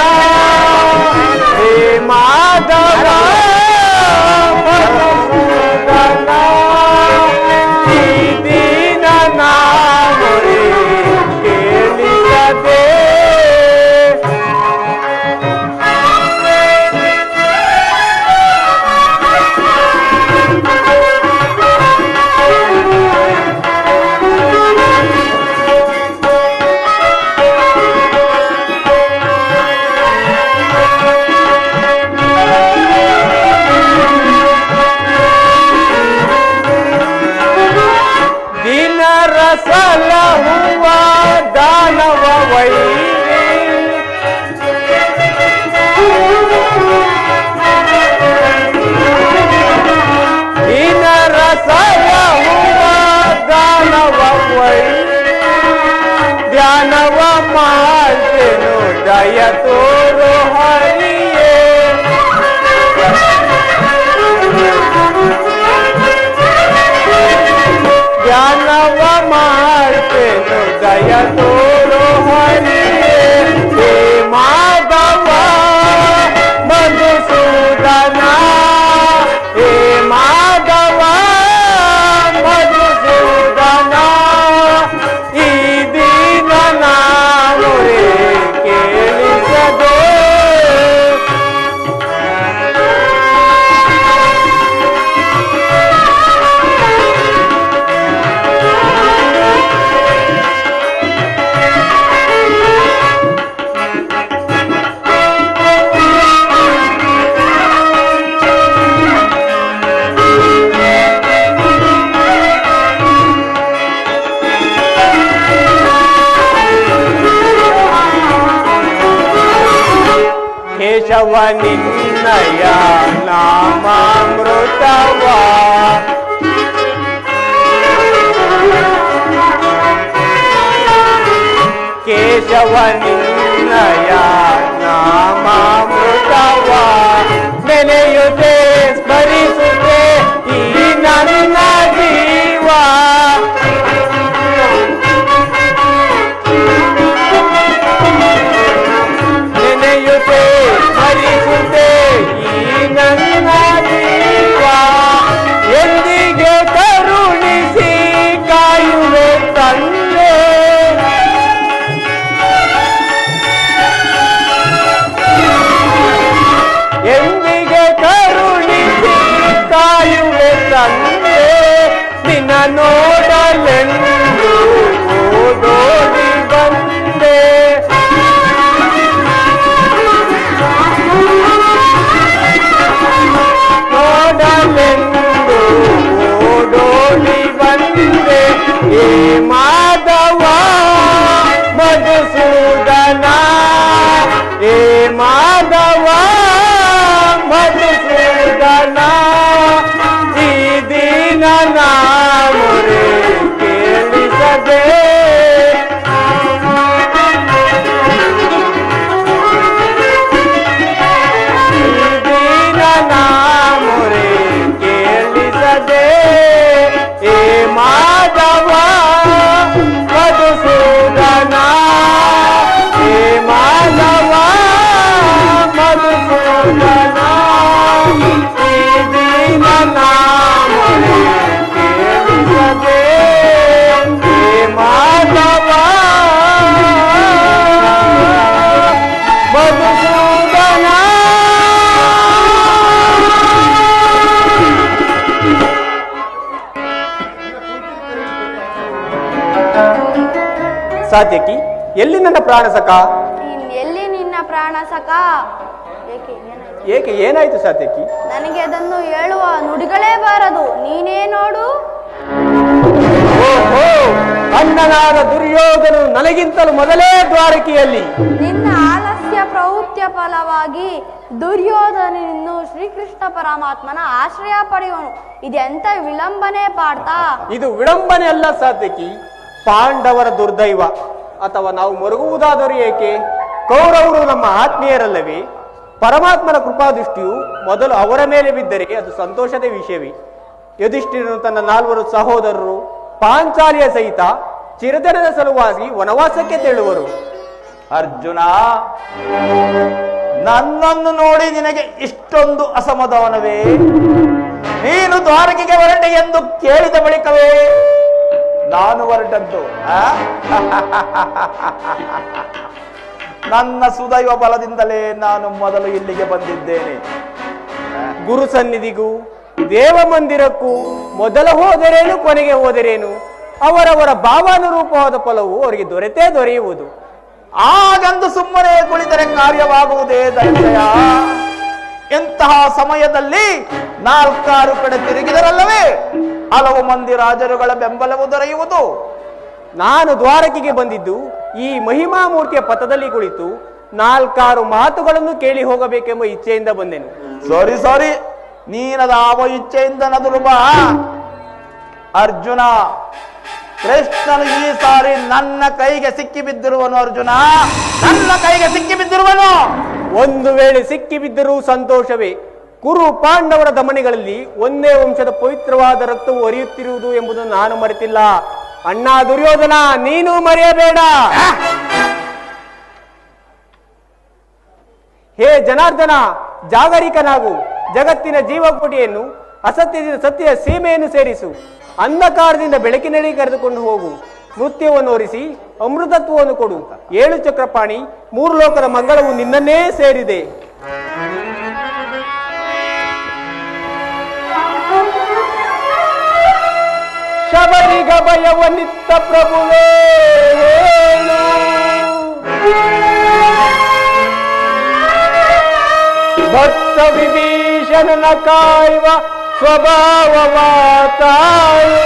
ಮಾಡ್ತೇನು ದಯ ತೋರು ಹರಿಯೇ ಜ್ಞಾನವ ಮಾಡ್ತೇನು ದಯ ತೋರು ಹರಿಯೇ ಹೇ ಮಾಧವ ಮಧುಸೂದನ ಹೇ ಮಾಧವ ಮಧುಸೂದನ ಈ ದೀನನ ಮೊರೆ ಕೇಳಿಸದೆ ಕೇಶವ ನಿನ್ನಯ ನಾಮಾಮೃತವ ಕೇಶವ ನಿನ್ನಯ ನಾಮಾಮೃತವ ನೆನೆಯುತ್ತೆ ಸ್ಮರಿಸುತ್ತೆ ಈ ನನ್ನ ಜೀವ ನೆನೆಯುತ್ತೆ ಸ್ಮರಿಸುತ್ತೆ ಈ ನನ್ನ ಜೀವ ಎಂದಿಗೆ ಕರುಣಿಸಿ ಕಾಯುವೆ ತಂದೆ ಎಂದಿಗೆ ಕರುಣಿಸಿ ಕಾಯುವೆ ತಂದೆ ನಿನ್ನ ನೋಡಲೆಂದು ಓಡೋಡಿ ಬಂದೆ ನೋಡಲೆಂದು ಓಡೋಡಿ ಬಂದೆ ಹೇ ಮಾಧವ ಮಧುಸೂದನ ಹೇ ಮಾಧವ ಮಧುಸೂದನ ಈ ದೀನನ ಮೊರೆ ಕೇಳಿಸದೆ ದೀನನ ಮೊರೆ ಕೇಳಿಸದೆ ಹೇ ಮಾಧವ ಮಧುಸೂದನ ಹೇ ಮಾಧವ ಮಧುಸೂದನ ಈ ದೀನನ ಮೊರೆ ಕೇಳಿಸದೆ ಹೇ ಮಾಧವ ಮಧುಸೂದನ ಸಾತ್ಯಕಿ ಎಲ್ಲಿ ನನ್ನ ಪ್ರಾಣ ಸಖ ಎಲ್ಲಿ ನಿನ್ನ ಪ್ರಾಣ ಸಖ ಏಕೆ ಏನಾಯ್ತು? ಏಕೆ ಏನಾಯ್ತು ಸಾತ್ಯಕಿ ನನಗೆ ಅದನ್ನು ಹೇಳುವ ನುಡಿಗಳೇ ಬಾರದು, ನೀನೇ ನೋಡು. ಓಹೋ ಅಣ್ಣನಾದ ದುರ್ಯೋಧನು ನನಗಿಂತಲೂ ಮೊದಲೇ ದ್ವಾರಕೆಯಲ್ಲಿ ನಿನ್ನ ಆಲಸ್ಯ ಪ್ರವೃತ್ತಿಯ ಫಲವಾಗಿ ದುರ್ಯೋಧನನ್ನು ಶ್ರೀಕೃಷ್ಣ ಪರಮಾತ್ಮನ ಆಶ್ರಯ ಪಡೆಯುವನು. ಇದೆಂತ ವಿಳಂಬನೆ ಪಾರ್ಥ. ಇದು ವಿಡಂಬನೆ ಅಲ್ಲ ಸಾತ್ಯಕಿ, ಪಾಂಡವರ ದುರ್ದೈವ. ಅಥವಾ ನಾವು ಮರುಗುವುದಾದರೂ ಏಕೆ? ಕೌರವರು ನಮ್ಮ ಆತ್ಮೀಯರಲ್ಲವೇ? ಪರಮಾತ್ಮನ ಕೃಪಾದೃಷ್ಟಿಯು ಮೊದಲು ಅವರ ಮೇಲೆ ಬಿದ್ದರೆ ಅದು ಸಂತೋಷದ ವಿಷಯವೇ. ಯುಧಿಷ್ಠಿರನು ತನ್ನ 4 ಸಹೋದರರು ಪಾಂಚಾಲಿಯ ಸಹಿತ ಚಿರದಿನದ ಸಲುವಾಗಿ ವನವಾಸಕ್ಕೆ ತೆರಳುವರು. ಅರ್ಜುನ, ನನ್ನನ್ನು ನೋಡಿ ನಿನಗೆ ಇಷ್ಟೊಂದು ಅಸಮಾಧಾನವೇ? ನೀನು ದ್ವಾರಕೆಗೆ ಹೊರಟೆ ಎಂದು ಕೇಳಿದ ಬಳಿಕವೇ ನಾನು ಹೊರಟದ್ದು. ನನ್ನ ಸುದೈವ ಬಲದಿಂದಲೇ ನಾನು ಮೊದಲು ಇಲ್ಲಿಗೆ ಬಂದಿದ್ದೇನೆ. ಗುರು ಸನ್ನಿಧಿಗೂ ದೇವ ಮಂದಿರಕ್ಕೂ ಮೊದಲ ಹೋದರೇನು ಕೊನೆಗೆ ಹೋದರೇನು ಅವರವರ ಭಾವಾನುರೂಪವಾದ ಫಲವು ಅವರಿಗೆ ದೊರೆಯುವುದು. ಹಾಗಂದು ಸುಮ್ಮನೆ ಕುಳಿತರೆ ಕಾರ್ಯವಾಗುವುದೇ ದೈತ್ಯ? ಎಂತಹ ಸಮಯದಲ್ಲಿ 4 ಕಡೆ ತಿರುಗಿದರಲ್ಲವೇ ಹಲವು ಮಂದಿ ರಾಜರುಗಳ ಬೆಂಬಲವು ದೊರೆಯುವುದು. ನಾನು ದ್ವಾರಕೆಗೆ ಬಂದಿದ್ದು ಈ ಮಹಿಮಾಮೂರ್ತಿಯ ಪಥದಲ್ಲಿ ಕುಳಿತು 4 ಮಾತುಗಳನ್ನು ಕೇಳಿ ಹೋಗಬೇಕೆಂಬ ಇಚ್ಛೆಯಿಂದ ಬಂದೆನು. ಸಾರಿ, ನೀನದಾವ ಇಚ್ಛೆಯಿಂದ ನದುಲು ಬಾ. ಅರ್ಜುನ, ಕೃಷ್ಣನು ಈ ಸಾರಿ ನನ್ನ ಕೈಗೆ ಸಿಕ್ಕಿ ಬಿದ್ದಿರುವನು ಅರ್ಜುನ, ನನ್ನ ಕೈಗೆ ಸಿಕ್ಕಿ ಬಿದ್ದಿರುವನು. ಒಂದು ವೇಳೆ ಸಿಕ್ಕಿ ಬಿದ್ದರೂ ಸಂತೋಷವೇ. ಕುರು ಪಾಂಡವರ ದಮನಿಗಳಲ್ಲಿ ಒಂದೇ ವಂಶದ ಪವಿತ್ರವಾದ ರಕ್ತವು ಹರಿಯುತ್ತಿರುವುದು ಎಂಬುದನ್ನು ನಾನು ಮರೆತಿಲ್ಲ. ಅಣ್ಣ ದುರ್ಯೋಧನ, ನೀನು ಮರೆಯಬೇಡ. ಹೇ ಜನಾರ್ದನ, ಜಾಗರಿಕನಾಗು. ಜಗತ್ತಿನ ಜೀವಕೋಟಿಯನ್ನು ಅಸತ್ಯದಿಂದ ಸತ್ಯ ಸೀಮೆಯನ್ನು ಸೇರಿಸು. ಅಂಧಕಾರದಿಂದ ಬೆಳಕಿನೆಡೆಗೆ ಕರೆದುಕೊಂಡು ಹೋಗು. ನೃತ್ಯವನ್ನು ಹೊರಿಸಿ ಅಮೃತತ್ವವನ್ನು ಕೊಡು. 7 ಚಕ್ರಪಾಣಿ, 3 ಲೋಕದ ಮಂಗಳವು ನಿನ್ನನ್ನೇ ಸೇರಿದೆ. ಶಬರಿಗ ಭಯವನ್ನಿತ್ತ ಪ್ರಭುವೇ ಹೇಳು. ಭಕ್ತ ವಿಭೀಷಣನ ಕಾಯುವ ಸ್ವಭಾವವ ತಾಳು.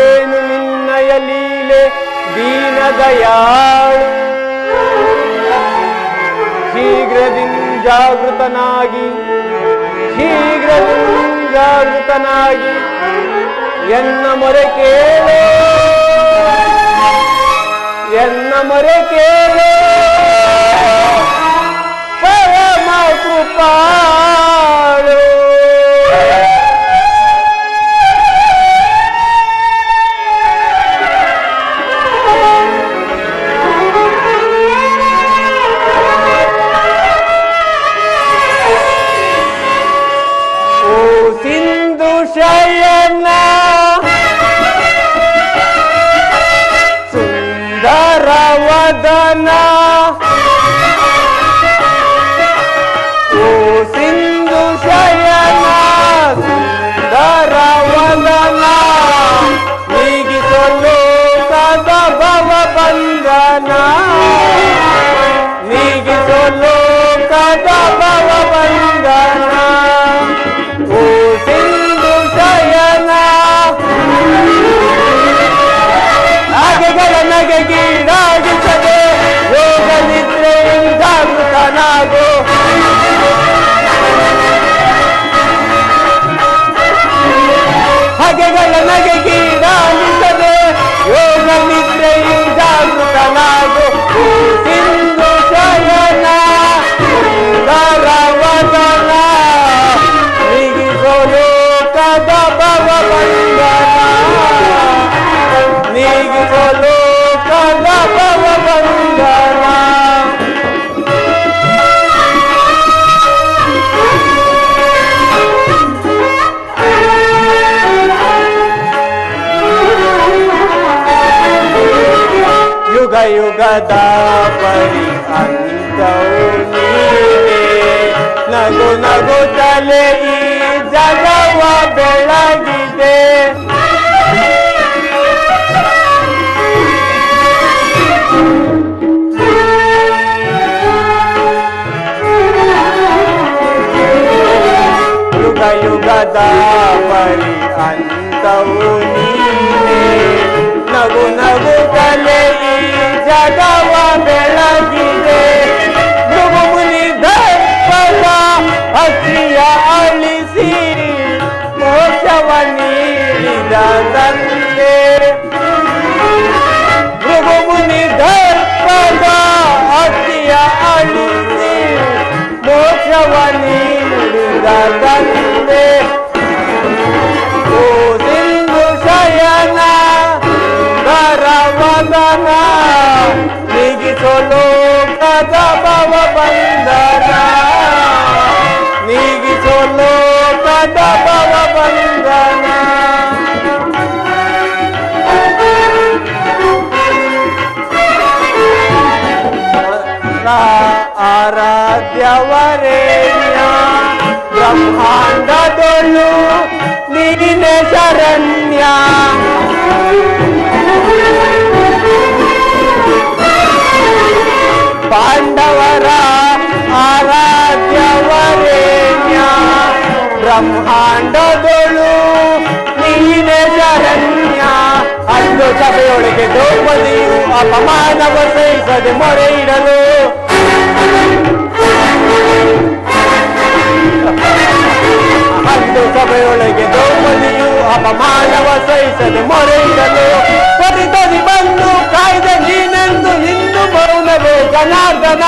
ಏನು ನಿನ್ನಯ ಲೀಲೆ ದೀನ ದಯಾಳು. ಜಾಗೃತನಾಗಿ ಎನ್ನ ಮೊರೆ ಕೇಳು ಪರಮ ಕೃಪಾಳು. ಓ ಸಿಂಧು ಶಯನ ಸುಂದರವದನ, ಓ ಸಿಂಧು ಶಯನ ಸುಂದರವದನ, ನೀಗಿಸಲು ಕದ ಭವ ಬಂಧನ, ನೀಗಿಸಲು ಕದ ಭವ ಬಂಧನ. ಓ ಸಿಂಧು ಶಯನ ನಾಗೆಗಳ ನಗೆಗೀಡಾಗಿಸದೆ ಯೋಗ ನಿದ್ರೆಯಿಂದ ಜಾಗೃತನಾಗು. ಹಗೆಗಳ ನಗೆಗೀಡಾಗಿಸದೆ ಯೋಗ ನಿದ್ರೆಯಿಂದ ಜಾಗೃತನಾಗು. ಸಿಂಧು ಶಯನ ಸುಂದರವದನ, ನೀಗಿಸಲು ಕದ ಭವ ಬಂಧನ, ನೀಗಿಸಲು ಕದ ಭವ ಬಂಧನ. ಯುಗ ಯುಗದ ಪರಿ ಅಂತವು ನೀನೆ, ನಗು ನಗುತ್ತಲೇ ಈ ಜಗವ ಬೆಳಗಿದೆ. ಯುಗ ಯುಗದ ಪರಿ ಅಂತವು ನೀನೆ, ನಗು ನಗುತ್ತಲೇ ಈ ಜಗವ ಬೆಳಗಿದೆ. ಮೃಗು ಮುನಿ ದರ್ಪದ ಹಸಿಯ ಅಳಿಸಿ ಮೋಕ್ಷವ ನೀಡಿದ ತಂದೆ. ಮೃಗು ಮುನಿ ದರ್ಪದ ಹಸಿಯ ಅಳಿಸಿ ಮೋಕ್ಷವ ನೀಡಿದ ತಂದೆ. ಓ ಸಿಂಧು ಶಯನ ಸುಂದರವದನ, ನೀಗಿಸಲು ಕದ ಭವ ಬಂಧನ, ನೀಗಿಸಲು ಕದ ಭವ ಬಂಧನ. ಆರಾಧ್ಯವರೇಣ್ಯ ಬ್ರಹ್ಮಾಂಡದೊಳು ನೀನೆ ಶರಣ್ಯ. ಪಾಂಡವರ ಆರಾಧ್ಯವರೇಣ್ಯ ಬ್ರಹ್ಮಾಂಡದೊಳು ನೀನೆ ಶರಣ್ಯ. ಅಂದು ಸಭೆಯೊಳಗೆ ದ್ರೌಪದಿಯು ಅಪಮಾನವ ಸಹಿಸದೆ ಮೊರೆ ಇಡಲು, ಅಂದು ಎಂದು ಸಭೆಯೊಳಗೆ ದ್ರೌಪದಿಯು ಅಪಮಾನವ ಸಹಿಸದೆ ಮೊರೆಯಿಡಲು ಪತಿತದಿ ಬಂದು ಕಾಯ್ದೆ ನೀನೆಂದು ಇಂದು ಮೌನವೇ ಜನಾರ್ದನ.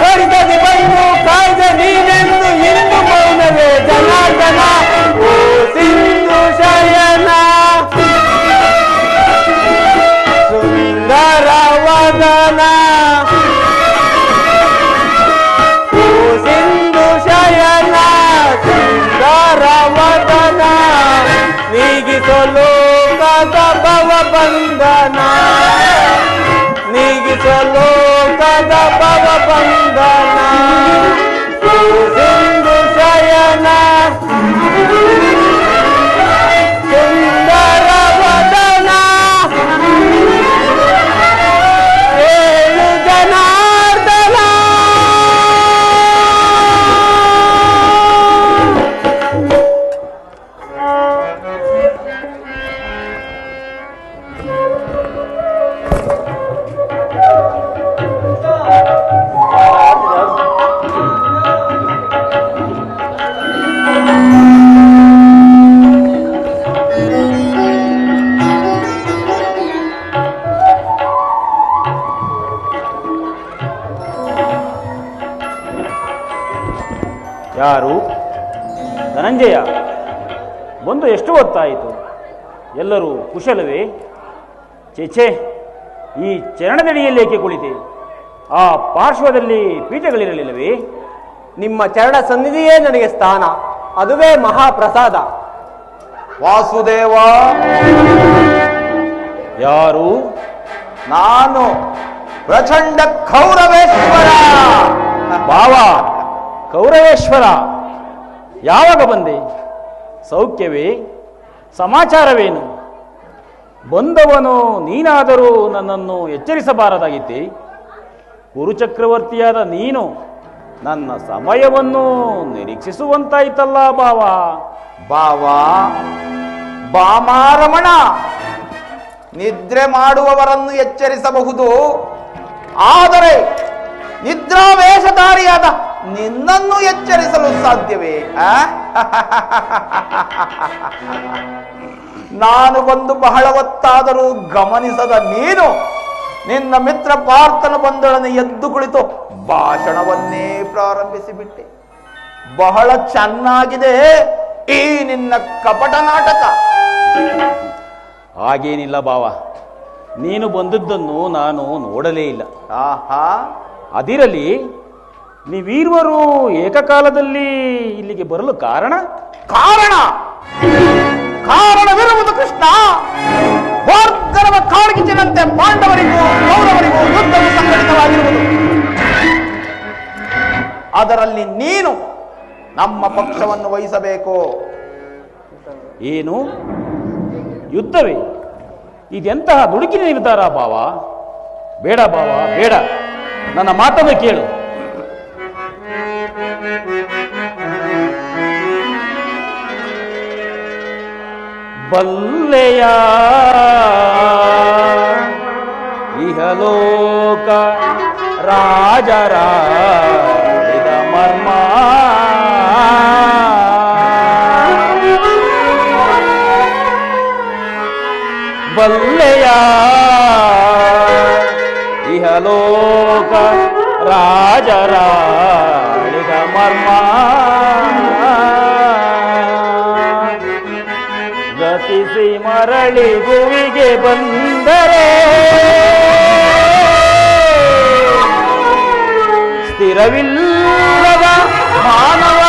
ಪತಿತದಿ ಬಂದು ಕಾಯ್ದೆ ನೀನೆಂದು ಇಂದು ಮೌನವೇ ಜನಾರ್ದನ. ಓ ಸಿಂಧು ಶಯನ ಸುಂದರ ವದನ, ಓ ಸಿಂಧು ಶಯನ ಸುಂದರ ವದನ, ನೀಗಿಸಲು ಕದ ಭವ ಬಂಧನ, ನೀಗಿಸಲು ಕದ ಭವ ಬಂಧನ. ಓ ಸಿಂಧು ಶಯನ ಸುಂದರ ವದನ, ಏಳು ಜನಾರ್ದನ. ಯಾರು? ಧನಂಜಯ, ಬಂದು ಎಷ್ಟು ಹೊತ್ತಾಯಿತು? ಎಲ್ಲರೂ ಕುಶಲವೇ? ಚೇಚೆ, ಈ ಚರಣದಡಿಯಲ್ಲೇಕೆ ಕುಳಿತೆ? ಆ ಪಾರ್ಶ್ವದಲ್ಲಿ ಪೀಠಗಳಿರಲಿಲ್ಲವೇ? ನಿಮ್ಮ ಚರಣ ಸನ್ನಿಧಿಯೇ ನನಗೆ ಸ್ಥಾನ, ಅದುವೇ ಮಹಾಪ್ರಸಾದ. ವಾಸುದೇವ, ಯಾರು? ನಾನು ಪ್ರಚಂಡ ಕೌರವೇಶ್ವರ. ಭಾವ ಕೌರವೇಶ್ವರ, ಯಾವಾಗ ಬಂದೆ? ಸೌಖ್ಯವೇ? ಸಮಾಚಾರವೇನು? ಬಂದವನು ನೀನಾದರೂ ನನ್ನನ್ನು ಎಚ್ಚರಿಸಬಾರದಾಗಿತ್ತೆ. ಕುರುಚಕ್ರವರ್ತಿಯಾದ ನೀನು ನನ್ನ ಸಮಯವನ್ನು ನಿರೀಕ್ಷಿಸುವಂತಾಯ್ತಲ್ಲ ಭಾವ. ಬಾವ ಬಾಮಾರಮಣ, ನಿದ್ರೆ ಮಾಡುವವರನ್ನು ಎಚ್ಚರಿಸಬಹುದು, ಆದರೆ ನಿದ್ರಾವೇಶಧಾರಿಯಾದ ನಿನ್ನನ್ನು ಎಚ್ಚರಿಸಲು ಸಾಧ್ಯವೇ? ನಾನು ಬಂದು ಬಹಳ ಹೊತ್ತಾದರೂ ಗಮನಿಸದ ನೀನು ನಿನ್ನ ಮಿತ್ರ ಪಾರ್ಥನು ಬಂದೊಡನೆ ಎದ್ದು ಕುಳಿತು ಭಾಷಣವನ್ನೇ ಪ್ರಾರಂಭಿಸಿಬಿಟ್ಟೆ. ಬಹಳ ಚೆನ್ನಾಗಿದೆ ಈ ನಿನ್ನ ಕಪಟ ನಾಟಕ. ಹಾಗೇನಿಲ್ಲ ಭಾವ, ನೀನು ಬಂದದ್ದನ್ನು ನಾನು ನೋಡಲೇ ಇಲ್ಲ. ಆಹಾ, ಅದಿರಲಿ, ನೀವೀರ್ವರು ಏಕಕಾಲದಲ್ಲಿ ಇಲ್ಲಿಗೆ ಬರಲು ಕಾರಣ? ಕಾರಣವಿರುವುದು ಕೃಷ್ಣ. ವಾರ್ಗರವ ಕಾಳ್ಗಿಚ್ಚಿನಂತೆ ಪಾಂಡವರಿಗೂ ಕೌರವರಿಗೂ ಯುದ್ಧವು ಸಂಘಟಿತವಾಗಿರುವುದು. ಅದರಲ್ಲಿ ನೀನು ನಮ್ಮ ಪಕ್ಷವನ್ನು ವಹಿಸಬೇಕು. ಏನು ಯುದ್ಧವೇ? ಇದೆಂತಹ ದುಡುಕಿನ ನಿರ್ಧಾರ ಭಾವ? ಬೇಡ ಭಾವ, ಬೇಡ. ನನ್ನ ಮಾತನ್ನು ಕೇಳು. ಬಲ್ಲೆಯ ಇಹಲೋಕ ರಾಜರಾಡಿದ ಮರ್ಮ, ಬಲ್ಲೆಯ ಇಹಲೋಕ ರಾಜರಾಡಿದ ಮರ್ಮ, ಗತಿಸಿ ಮರಳಿ ಭುವಿಗೆ ಬಂದರೆ ಸ್ಥಿರವಿಲ್ಲದ ಮಾನವ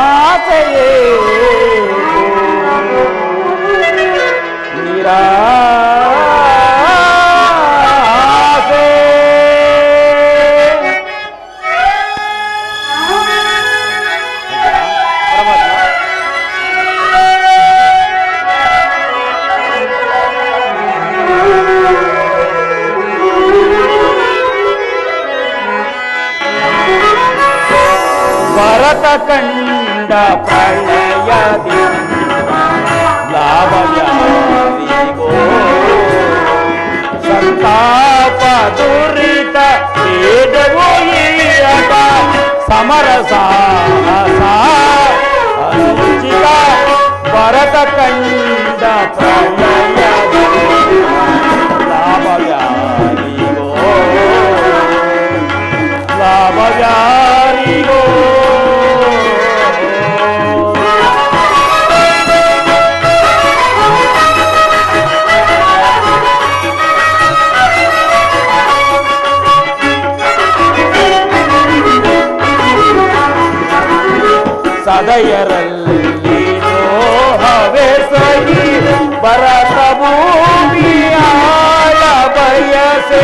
ಆಸೆಯೇ ನಿರಾಸೆ. ಭರತ ಕಂಡ ಪ್ರಳಯದಿ ಲಾಭ ಯಾರಿಗೋ, ಸಂತಾಪ ಸಮರಸ ಅನುಚಿತ ಭರತ ಕಂಡ ಪ್ರಳಯ ಲಾಭವ್ಯಾರಿಗೋ ಲಾಭವ್ಯಾರಿಗೋ ಸದಯರಲ್ಲಿ ದ್ರೋಹವೇ ಸಗಿ ಭರತ ಭೂಮಿಯಾಳ ಬಯಸೆ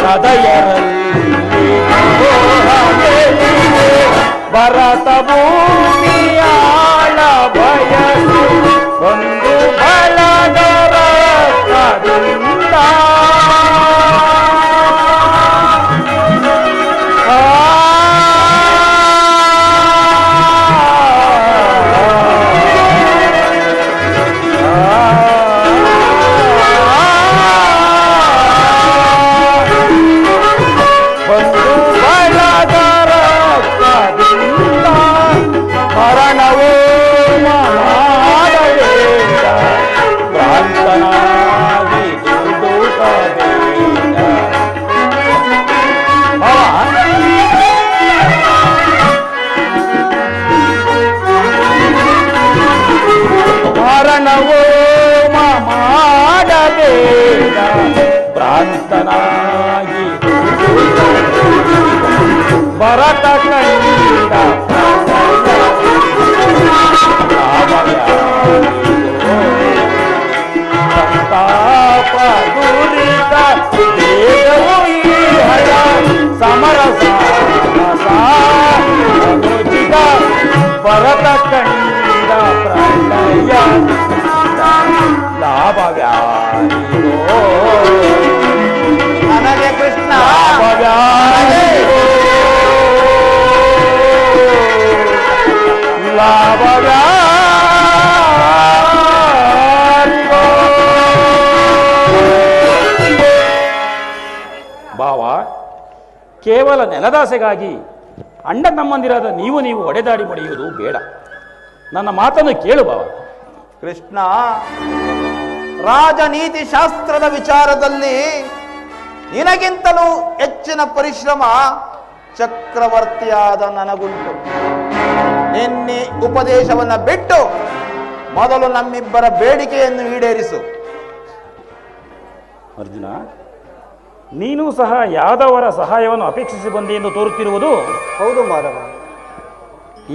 ಸದಯರಲ್ಲಿ ದ್ರೋಹವೇ ಭರತ ಭೂಮಿಯಾಳ ಬಯಸೆ ಒಂದು ಬಳಗರ ಕದಿಂದ ಮಾಡಬೇಡ ಭ್ರಾಂತನಾಗಿ ಭರತ ಕಂಡ ಸಂತಾಪ ದುರಿತ ದೇವೋ ಈ ಹಳ ಸಮರಸ ಅನುಚಿತ ಭರತ ಕಂಡ ಪ್ರಳಯ ಲಾಭವ್ಯಾರಿಗೋ ನನಗೆ ಕೃಷ್ಣ ಲಾಭವ್ಯಾರಿಗೋ ಲಾಭವ್ಯಾರಿಗೋ ಭಾವ ಕೇವಲ ನೆಲದಾಸೆಗಾಗಿ ಅಣ್ಣ ತಮ್ಮಂದಿರಾದ ನೀವು ಒಡೆದಾಡಿ ಮಡಿಯುವುದು ಬೇಡ. ನನ್ನ ಮಾತನ್ನು ಕೇಳು ಭಾವ. ಕೃಷ್ಣ, ರಾಜನೀತಿ ಶಾಸ್ತ್ರದ ವಿಚಾರದಲ್ಲಿ ನಿನಗಿಂತಲೂ ಹೆಚ್ಚಿನ ಪರಿಶ್ರಮ ಚಕ್ರವರ್ತಿಯಾದ ನನಗುಂಟು. ನಿನ್ನೆ ಉಪದೇಶವನ್ನ ಬಿಟ್ಟು ಮೊದಲು ನಮ್ಮಿಬ್ಬರ ಬೇಡಿಕೆಯನ್ನು ಈಡೇರಿಸು. ಅರ್ಜುನ, ನೀನು ಸಹ ಯಾದವರ ಸಹಾಯವನ್ನು ಅಪೇಕ್ಷಿಸಿ ಬಂದೆ ಎಂದು ತೋರುತ್ತಿರುವುದು ಹೌದು ಮಾಧವ.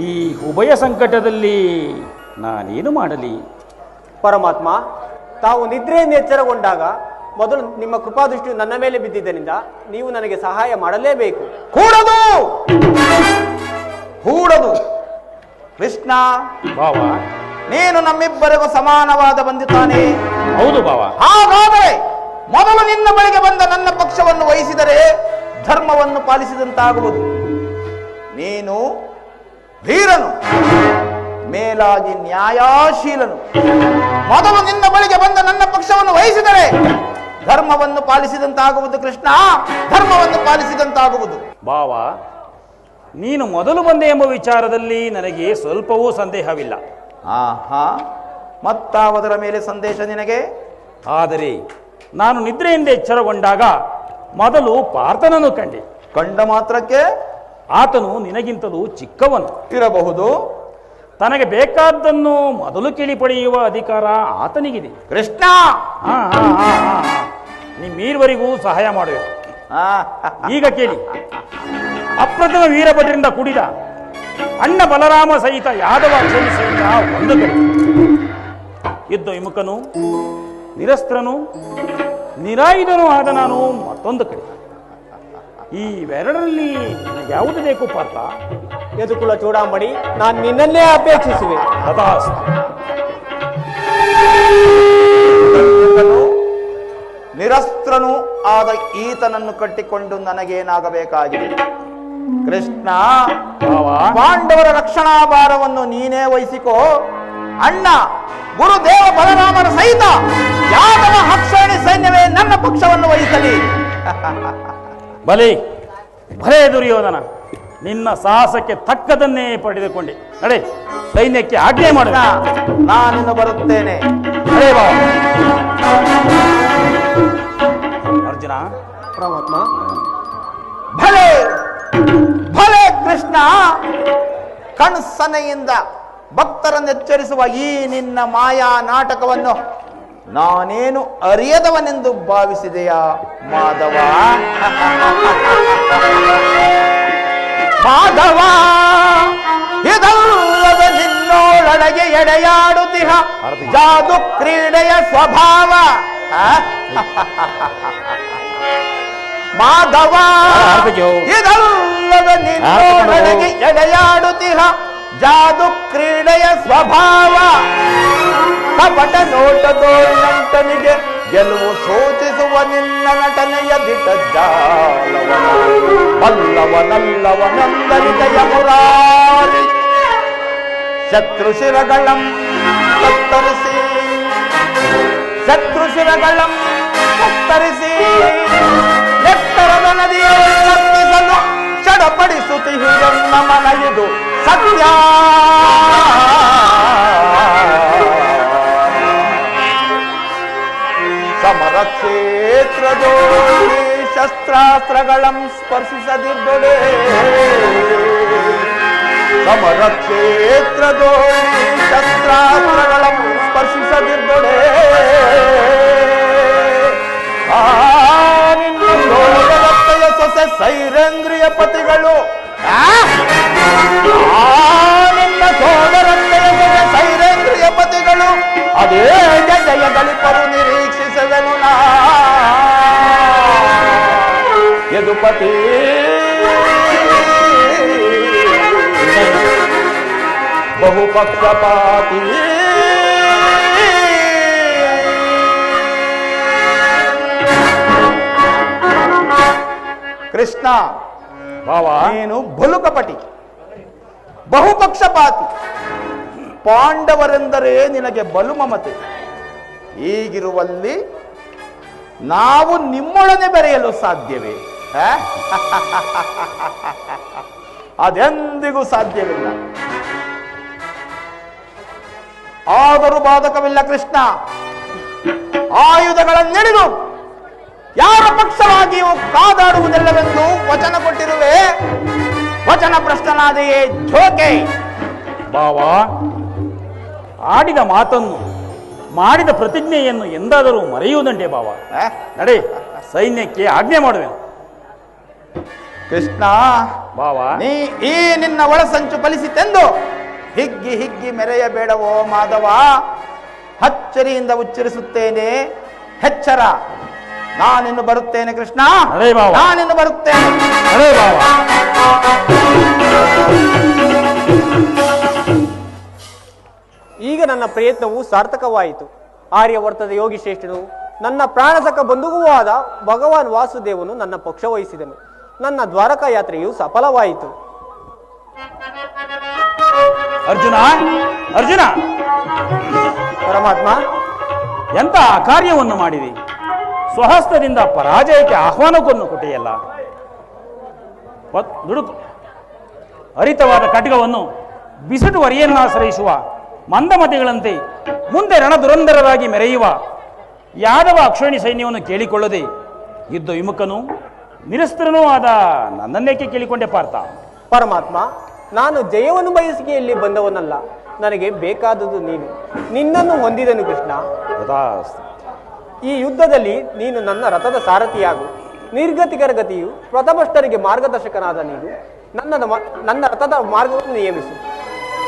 ಈ ಉಭಯ ಸಂಕಟದಲ್ಲಿ ನಾನೇನು ಮಾಡಲಿ? ಪರಮಾತ್ಮ, ತಾವು ನಿದ್ರೆಯಿಂದ ಎಚ್ಚರಗೊಂಡಾಗ ಮೊದಲು ನಿಮ್ಮ ಕೃಪಾದೃಷ್ಟಿಯು ನನ್ನ ಮೇಲೆ ಬಿದ್ದಿದ್ದರಿಂದ ನೀವು ನನಗೆ ಸಹಾಯ ಮಾಡಲೇಬೇಕು. ಕೂಡದು ಕೂಡದು ಕೃಷ್ಣ. ಭಾವ, ನೀನು ನಮ್ಮಿಬ್ಬರಿಗೂ ಸಮಾನವಾದ ಬಂದಿದ್ದಾನೆ. ಹೌದು ಭಾವ. ಹಾಗಾದರೆ ಮೊದಲು ನಿನ್ನ ಬಳಿಗೆ ಬಂದ ನನ್ನ ಪಕ್ಷವನ್ನು ವಹಿಸಿದರೆ ಧರ್ಮವನ್ನು ಪಾಲಿಸಿದಂತಾಗುವುದು. ನೀನು ಧೀರನು, ಮೇಲಾಗಿ ನ್ಯಾಯಶೀಲನು. ಮೊದಲು ನಿನ್ನ ಬಳಿಗೆ ಬಂದ ನನ್ನ ಪಕ್ಷವನ್ನು ವಹಿಸಿದರೆ ಧರ್ಮವನ್ನು ಪಾಲಿಸಿದಂತಾಗುವುದು. ಕೃಷ್ಣ, ಧರ್ಮವನ್ನು ಪಾಲಿಸಿದಂತಾಗುವುದು. ಭಾವ, ನೀನು ಮೊದಲು ಬಂದೆ ಎಂಬ ವಿಚಾರದಲ್ಲಿ ನನಗೆ ಸ್ವಲ್ಪವೂ ಸಂದೇಹವಿಲ್ಲ. ಆಹಾ, ಮತ್ತಾವದರ ಮೇಲೆ ಸಂದೇಶ ನಿನಗೆ? ಆದರೆ ನಾನು ನಿದ್ರೆಯಿಂದ ಎಚ್ಚರಗೊಂಡಾಗ ಮೊದಲು ಪಾರ್ಥನನ್ನು ಕಂಡೆ. ಕಂಡ ಮಾತ್ರಕ್ಕೆ ಆತನು ನಿನಗಿಂತಲೂ ಚಿಕ್ಕವನು ಇರಬಹುದು. ತನಗೆ ಬೇಕಾದ್ದನ್ನು ಮೊದಲು ಕೇಳಿ ಪಡೆಯುವ ಅಧಿಕಾರ ಆತನಿಗಿದೆ. ಕೃಷ್ಣ, ನಿಮ್ಮೀರ್ವರಿಗೂ ಸಹಾಯ ಮಾಡುವೆ. ಆ, ಈಗ ಕೇಳಿ. ಅಪ್ರಥಮ ವೀರಭದ್ರಿಂದ ಕೂಡಿದ ಅಣ್ಣ ಬಲರಾಮ ಸಹಿತ ಯಾದವ ಸೈನ್ಯ ಒಂದು ಕಡೆ, ಯುದ್ಧ ವಿಮುಖನು, ನಿರಸ್ತ್ರನು, ನಿರಾಯುಧನೂ ಆದ ನಾನು ಮತ್ತೊಂದು ಕಡೆ. ಈ ಇವೆರಡರಲ್ಲಿ ಯಾವುದು ಬೇಕು ಪಾರ್ಥ? ಯದುಕುಲ ಚೂಡಾಮಣಿ, ನಾನು ನಿನ್ನನ್ನೇ ಅಪೇಕ್ಷಿಸುವೆ. ತಥಾಸ್ತು. ನಿರಸ್ತ್ರನು ಆದ ಈತನನ್ನು ಕಟ್ಟಿಕೊಂಡು ನನಗೇನಾಗಬೇಕಾಗಿದೆ? ಕೃಷ್ಣ, ಪಾಂಡವರ ರಕ್ಷಣಾ ಭಾರವನ್ನು ನೀನೇ ವಹಿಸಿಕೋ. ಅಣ್ಣ ಗುರುದೇವ ಬಲರಾಮನ ಸಹಿತ ಯಾದವ ಅಕ್ಷೋಣಿ ಸೈನ್ಯವೇ ನನ್ನ ಪಕ್ಷವನ್ನು ವಹಿಸಲಿ. ಬಲಿ ಭಲೇ ದುರ್ಯೋಧನ, ನಿನ್ನ ಸಾಹಸಕ್ಕೆ ತಕ್ಕದನ್ನೇ ಪಡೆದುಕೊಂಡೆ. ನಡೆ, ಸೈನ್ಯಕ್ಕೆ ಆಜ್ಞೆ ಮಾಡ. ನಾನಿನ್ನು ಬರುತ್ತೇನೆ. ನಡೆ ಬಾವ. ಅರ್ಜುನ, ಪರಮಾತ್ಮ, ಭಲೆ ಭಲೆ ಕೃಷ್ಣ, ಕಣ್ಸನೆಯಿಂದ ಭಕ್ತರನ್ನೆಚ್ಚರಿಸುವ ಈ ನಿನ್ನ ಮಾಯಾ ನಾಟಕವನ್ನು ನಾನೇನು ಅರಿಯದವನೆಂದು ಭಾವಿಸಿದೆಯಾ ಮಾಧವ? ಮಾಧವ, ಇದಲ್ಲದ ನಿನ್ನೋಳೊಳಗೆ ಎಡೆಯಾಡುತ್ತಿಹ ಜಾದು ಕ್ರೀಡೆಯ ಸ್ವಭಾವ. ಮಾಧವ, ಇದಲ್ಲದ ನಿನ್ನೋಳೊಳಗೆ ಎಡೆಯಾಡುತ್ತಿಹ ಜಾದು ಕ್ರೀಡೆಯ ಸ್ವಭಾವ. ಕಪಟ ನೋಟದೋಳಂಟನಿಗೆ ಗೆಲುವು ಸೂಚಿಸುವ ನಿನ್ನ ನಟನೆಯ ದಿಟ ಜಾಲವನ ಬಲ್ಲವನಲ್ಲವನಂದರಿದಯ ಮುರಾರಿ. ಶತ್ರುಶಿರಗಳಂ ಕತ್ತರಿಸಿ, ಶತ್ರುಶಿರಗಳಂ ಕತ್ತರಿಸಿ, ಎತ್ತರದ ನದಿಯಲ್ಲಿಸಲು ಚಡಪಡಿಸುತ್ತಿಹಿರನ್ನ ಮನಯಿದು ಸತ್ಯ. ಸಮರ ಕ್ಷೇತ್ರದೋಳಿ ಶಸ್ತ್ರಾಸ್ತ್ರಗಳಂ ಸ್ಪರ್ಶಿಸದಿದ್ದೊಡೆ, ಸಮರ ಕ್ಷೇತ್ರದೋಳಿ ಶಸ್ತ್ರಾಸ್ತ್ರಗಳಂ ಸ್ಪರ್ಶಿಸದಿದ್ದೊಡೆ. ನಿನ್ನ ಸೋದರತ್ತೆಯ ಸೊಸೆ ಸೈರೇಂದ್ರಿಯ ಪತಿಗಳು, ನಿನ್ನ ಸೋದರತ್ತೆಯ ಸೊಸೆ ಸೈರೇಂದ್ರಿಯ ಪತಿಗಳು ಅದೇ ಜಯ ಗಳಿಪರು ನಿರೀಕ್ಷಿಸುವೆನು ನಾ. ಯದುಪತಿ ಬಹುಪಕ್ಷಪಾತಿ, ಕೃಷ್ಣ ಬಾವ, ನೀನು ಭುಲುಕಪಟಿ, ಬಹುಪಕ್ಷಪಾತಿ. ಪಾಂಡವರೆಂದರೆ ನಿನಗೆ ಬಲು ಮಮತೆ. ಹೀಗಿರುವಲ್ಲಿ ನಾವು ನಿಮ್ಮೊಡನೆ ಬೆರೆಯಲು ಸಾಧ್ಯವೇ? ಅದೆಂದಿಗೂ ಸಾಧ್ಯವಿಲ್ಲ. ಆದರೂ ಬಾಧಕವಿಲ್ಲ ಕೃಷ್ಣ. ಆಯುಧಗಳನ್ನೆಡೆದು ಯಾರ ಪಕ್ಷವಾಗಿಯೂ ಕಾದಾಡುವುದಿಲ್ಲವೆಂದು ವಚನ ಕೊಟ್ಟಿರುವೆ. ವಚನ ಭ್ರಷ್ಟನಾದೆಯೇ ಜೋಕೆ. ಬಾವ, ಆಡಿದ ಮಾತನ್ನು ಮಾಡಿದ ಪ್ರತಿಜ್ಞೆಯನ್ನು ಎಂದಾದರೂ ಮರೆಯುವುದಂಟೆ ಬಾವ. ನಡೆ, ಸೈನ್ಯಕ್ಕೆ ಆಜ್ಞೆ ಮಾಡುವೆನು. ಕೃಷ್ಣ ಬಾವ, ನೀ ಈ ನಿನ್ನ ಒಳಸಂಚು ಫಲಿಸಿತೆಂದು ಹಿಗ್ಗಿ ಹಿಗ್ಗಿ ಮೆರೆಯಬೇಡವೋ ಮಾಧವ. ಅಚ್ಚರಿಯಿಂದ ಉಚ್ಚರಿಸುತ್ತೇನೆ, ಎಚ್ಚರ. ನಾನಿನ್ನು ಬರುತ್ತೇನೆ ಕೃಷ್ಣ, ನಡೆ ಬಾವ. ನಾನಿನ್ನು ಬರುತ್ತೇನೆ. ನಡೆ ಬಾವ. ಈಗ ನನ್ನ ಪ್ರಯತ್ನವು ಸಾರ್ಥಕವಾಯಿತು. ಆರ್ಯವರ್ತದ ಯೋಗಿ ಶ್ರೇಷ್ಠನು, ನನ್ನ ಪ್ರಾಣಸಕ ಬಂಧುವೂ ಆದ ಭಗವಾನ್ ವಾಸುದೇವನು ನನ್ನ ಪಕ್ಷ ವಹಿಸಿದನು. ನನ್ನ ದ್ವಾರಕಾ ಯಾತ್ರೆಯು ಸಫಲವಾಯಿತು. ಅರ್ಜುನ, ಅರ್ಜುನ, ಪರಮಾತ್ಮ, ಎಂತ ಅಕಾರ್ಯವನ್ನು ಮಾಡಿದೆ. ಸ್ವಹಸ್ತದಿಂದ ಪರಾಜಯಕ್ಕೆ ಆಹ್ವಾನವನ್ನು ಕೊಟ್ಟೆಯಲ್ಲ. ದುಡುಕು ಹರಿತವಾದ ಖಡ್ಗವನ್ನು ಬಿಸಿಟು ವರಿಯನ್ನಾಶ್ರಯಿಸುವ ಮಂದಮತಿಗಳಂತೆ ಮುಂದೆ ರಣದುರಂಧರರಾಗಿ ಮೆರೆಯುವ ಯಾದವ ಅಕ್ಷೋಣಿ ಸೈನ್ಯವನ್ನು ಕೇಳಿಕೊಳ್ಳದೆ ಯುದ್ಧ ವಿಮುಖನು ನಿರಸ್ತ್ರನೂ ಆದ ನನ್ನನ್ನೇಕೆ ಕೇಳಿಕೊಂಡೆ ಪಾರ್ಥ? ಪರಮಾತ್ಮ, ನಾನು ಜಯವನ್ನು ಬಯಸಿಕೆಯಲ್ಲಿ ಬಂದವನಲ್ಲ. ನನಗೆ ಬೇಕಾದುದು ನೀನು. ನಿನ್ನನ್ನು ಹೊಂದಿದನು ಕೃಷ್ಣ. ಈ ಯುದ್ಧದಲ್ಲಿ ನೀನು ನನ್ನ ರಥದ ಸಾರಥಿಯಾಗು. ನಿರ್ಗತಿಕರ ಗತಿಯು ಪ್ರಥಮಸ್ಥರಿಗೆ ಮಾರ್ಗದರ್ಶಕನಾದ ನೀನು ನನ್ನ ರಥದ ಮಾರ್ಗವನ್ನು ನಿಯಮಿಸು.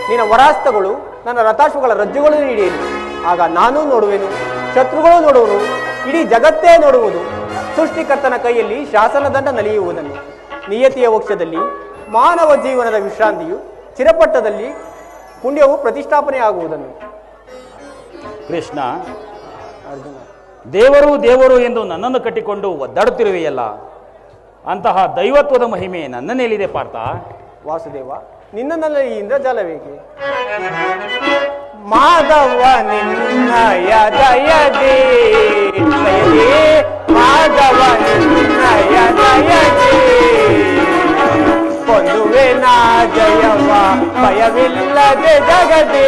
ನಿನ್ನ ವರಾಸ್ತಗಳು ನನ್ನ ರಥಾಶ್ವಗಳ ರಜ್ಜುಗಳನ್ನು ಹಿಡಿಯಲಿ. ಆಗ ನಾನೂ ನೋಡುವೆನು, ಶತ್ರುಗಳು ನೋಡುವರು, ಇಡೀ ಜಗತ್ತೇ ನೋಡುವುದು. ಸೃಷ್ಟಿಕರ್ತನ ಕೈಯಲ್ಲಿ ಶಾಸನದಂಡ ನಲಿಯುವುದನ್ನು. ನಿಯತಿಯ ವಕ್ಷದಲ್ಲಿ ಮಾನವ ಜೀವನದ ವಿಶ್ರಾಂತಿಯು, ಚಿರಪಟ್ಟದಲ್ಲಿ ಪುಣ್ಯವು ಪ್ರತಿಷ್ಠಾಪನೆ ಆಗುವುದನ್ನು. ಕೃಷ್ಣ, ದೇವರು ದೇವರು ಎಂದು ನನ್ನನ್ನು ಕಟ್ಟಿಕೊಂಡು ಒದ್ದಾಡುತ್ತಿರುವೆಯಲ್ಲ, ಅಂತಹ ದೈವತ್ವದ ಮಹಿಮೆ ನನ್ನನ್ನೇಲಿದೆ ಪಾರ್ಥ. ವಾಸುದೇವ, ನಿನ್ನಲ್ಲಿ ಈ ಇಂದ್ರಜಾಲವೇಕೆ? ಮಾಧವ ನಿನ್ನಯ ದಯದೇ, ಮಾಧವ ನಿನ್ನ ಕೊಲ್ಲುವೆನಾ ಜಯವ ಭಯವಿಲ್ಲದೆ ಜಗದೇ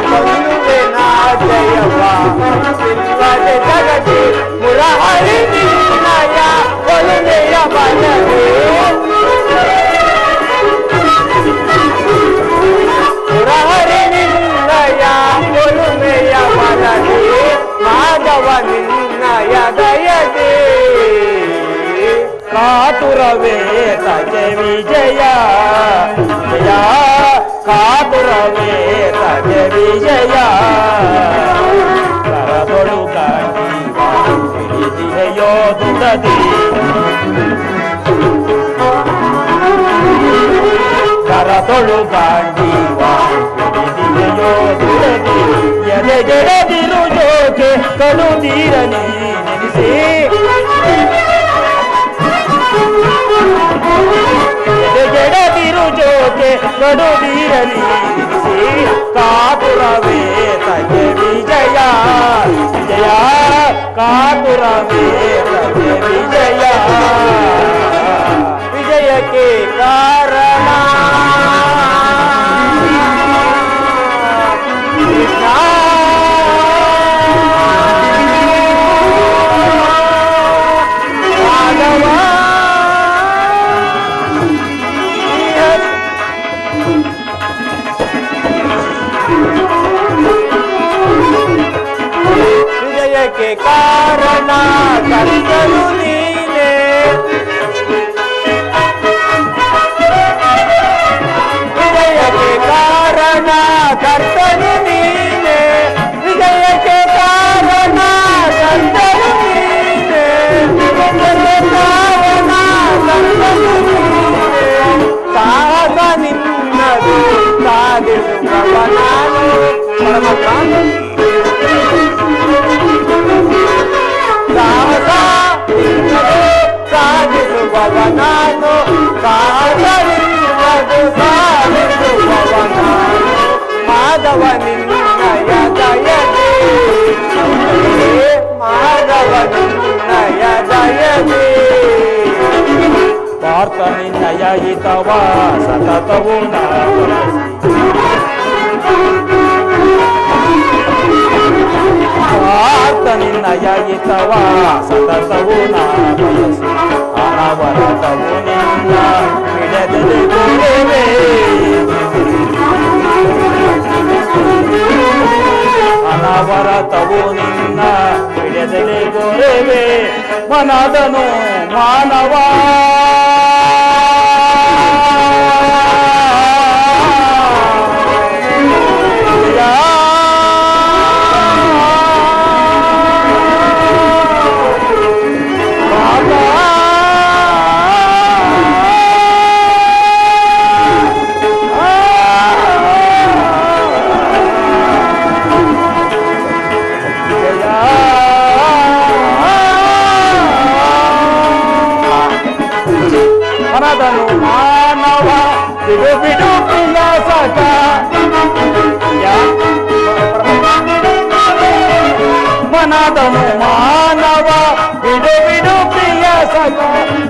ಕೊಲ್ಲುವೆನಾ ಜಯವ ಭಯವಿಲ್ಲದೆ ಜಗದೇ ಮುರಹರಿ ನಿನ್ನಯ ಕೊಲ್ಲುವೆಯ ಬಲವೇ ಮುರಹರಿ ನಿನ್ನಯ ಕೊಲ್ಲುವೆಯ ಬಲವೇ ಮಾಧವ ನಿನ್ನಯ ದಯದೇ ಕಾತುರವೇ ತಜೆ ವಿಜಯ ಜಯ ಕಾತುರವೇ ತಜೆ ವಿಜಯ ಕರದೊಳು ಗಾಂಡೀವ ಹಿಡಿದಿದೆಯೋ ದುಡದಿ ಕರದೊಳು ಗಾಂಡೀವ ಹಿಡಿದಿದೆಯೋ ದುಡದಿ ಎದೆಗೆಡದಿರು ಜೋಕೆ ಕಡು ತೀರ ನೆನೆಸಿ ಎದೆಗೆಡದಿರು ಜೋಕೆ ಕಡು ತೀರ ನೆನೆಸಿ ಕಾತುರವೇ ತಜೆ ವಿಜಯ ವಿಜಯ ಕಾತುರವೇ ತಜೆ ವಿಜಯ ವಿಜಯಕ್ಕೆ ಕಾರಣ ಕೃಷ್ಣ ಮಾಧವ ವಿಜಯಕ್ಕೆ ಕಾರಣ ಕರ್ತನು ನೀನೇ ವಿಜಯಕ್ಕೆ ಕಾರಣ ಕರ್ತನು ನೀನೇ ವಿಜಯಕ್ಕೆ ಕಾರಣ ಕರ್ತನು ನೀನೇ ವಿಜಯಕ್ಕೆ ಕಾರಣ ಕರ್ತನು ನೀನೇ ಸಾಹಸ ನಿನ್ನದು ಸಾಧಿಸುವವ ನಾನು ಪರಮಕಾಂತ ಸಾಹಸ ನಿನ್ನದು ಸಾಧಿಸುವವ ನಾನು ಸಾಹಸ ನಿನ್ನದು ಸಾಧಿಸುವವ ನಾನು ಮಾಧವ ನಿನ್ನಯ ದಯದೇ ಮಾಧವ ನಿನ್ನಯ ದಯದೇ ಪಾರ್ಥ ನಿನ್ನಯ ಹಿತವ ಸತತವು ಪಾರ್ಥ ನಿನ್ನಯ ಹಿತವ ಸತತವು ಬಯಸಿ ಅನವರತವು ನಿನ್ನ ಬಿಡದಲೆ ಗೋರೆವೆ ಅನವರತವು ನಿನ್ನ ಬಿಡದಲೆ ಗೋರೆವೆ ಮನದನು ಮಾನವ ಮನದನು ಮಾನವ ಬಿಡು ಬಿಡು ಪ್ರಿಯ ಸಖ ಮನದನು ಮಾನವ ಬಿಡು ಬಿಡು ಪ್ರಿಯ ಸಖ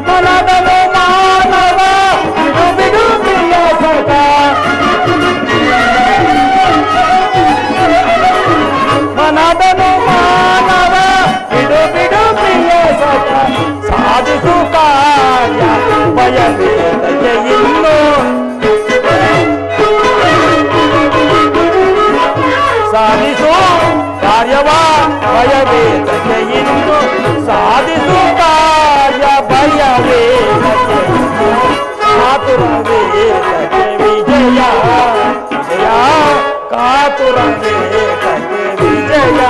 ಮನದನು ಮಾನವ ಬಿಡು ಬಿಡು ಪ್ರಿಯ ಸಖ ಮನದನು ಮಾನವ ಬಿಡು ಬಿಡು ಪ್ರಿಯ ಸಖ ಸಾಧಿಸು ಕಾರ್ಯ ಭಯವೇದಕ್ಕೆ ಇನ್ನು ಸಾಧಿಸು ಕಾರ್ಯವ ಭಯವೇದಕ್ಕೆ ಇನ್ನು ಸಾಧಿಸು ಕಾರ್ಯ ಭಯವೇದಕ್ಕೆ ಕಾತುರವೇದಕ್ಕೆ ವಿಜಯ ವಿಜಯ ಕಾತುರವೇದಕ್ಕೆ ವಿಜಯ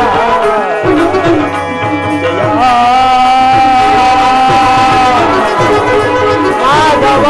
ವಿಜಯ ಮಾಧವ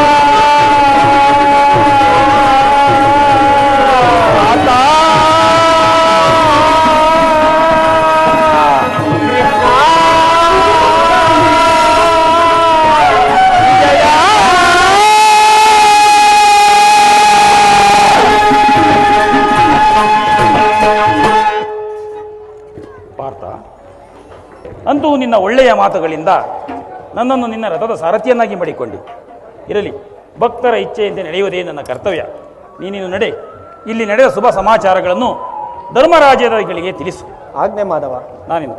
ಅಂತೂ ನಿನ್ನ ಒಳ್ಳೆಯ ಮಾತುಗಳಿಂದ ನನ್ನನ್ನು ನಿನ್ನ ರಥದ ಸಾರಥಿಯನ್ನಾಗಿ ಮಾಡಿಕೊಂಡಿ. ಇರಲಿ, ಭಕ್ತರ ಇಚ್ಛೆಯಂತೆ ನಡೆಯುವುದೇ ನನ್ನ ಕರ್ತವ್ಯ. ನೀನು ನಡೆ. ಇಲ್ಲಿ ನಡೆದ ಶುಭ ಸಮಾಚಾರಗಳನ್ನು ಧರ್ಮರಾಜ್ಯಗಳಿಗೆ ತಿಳಿಸು. ಆಜ್ಞೆ ಮಾಧವ. ನಾನಿಂದ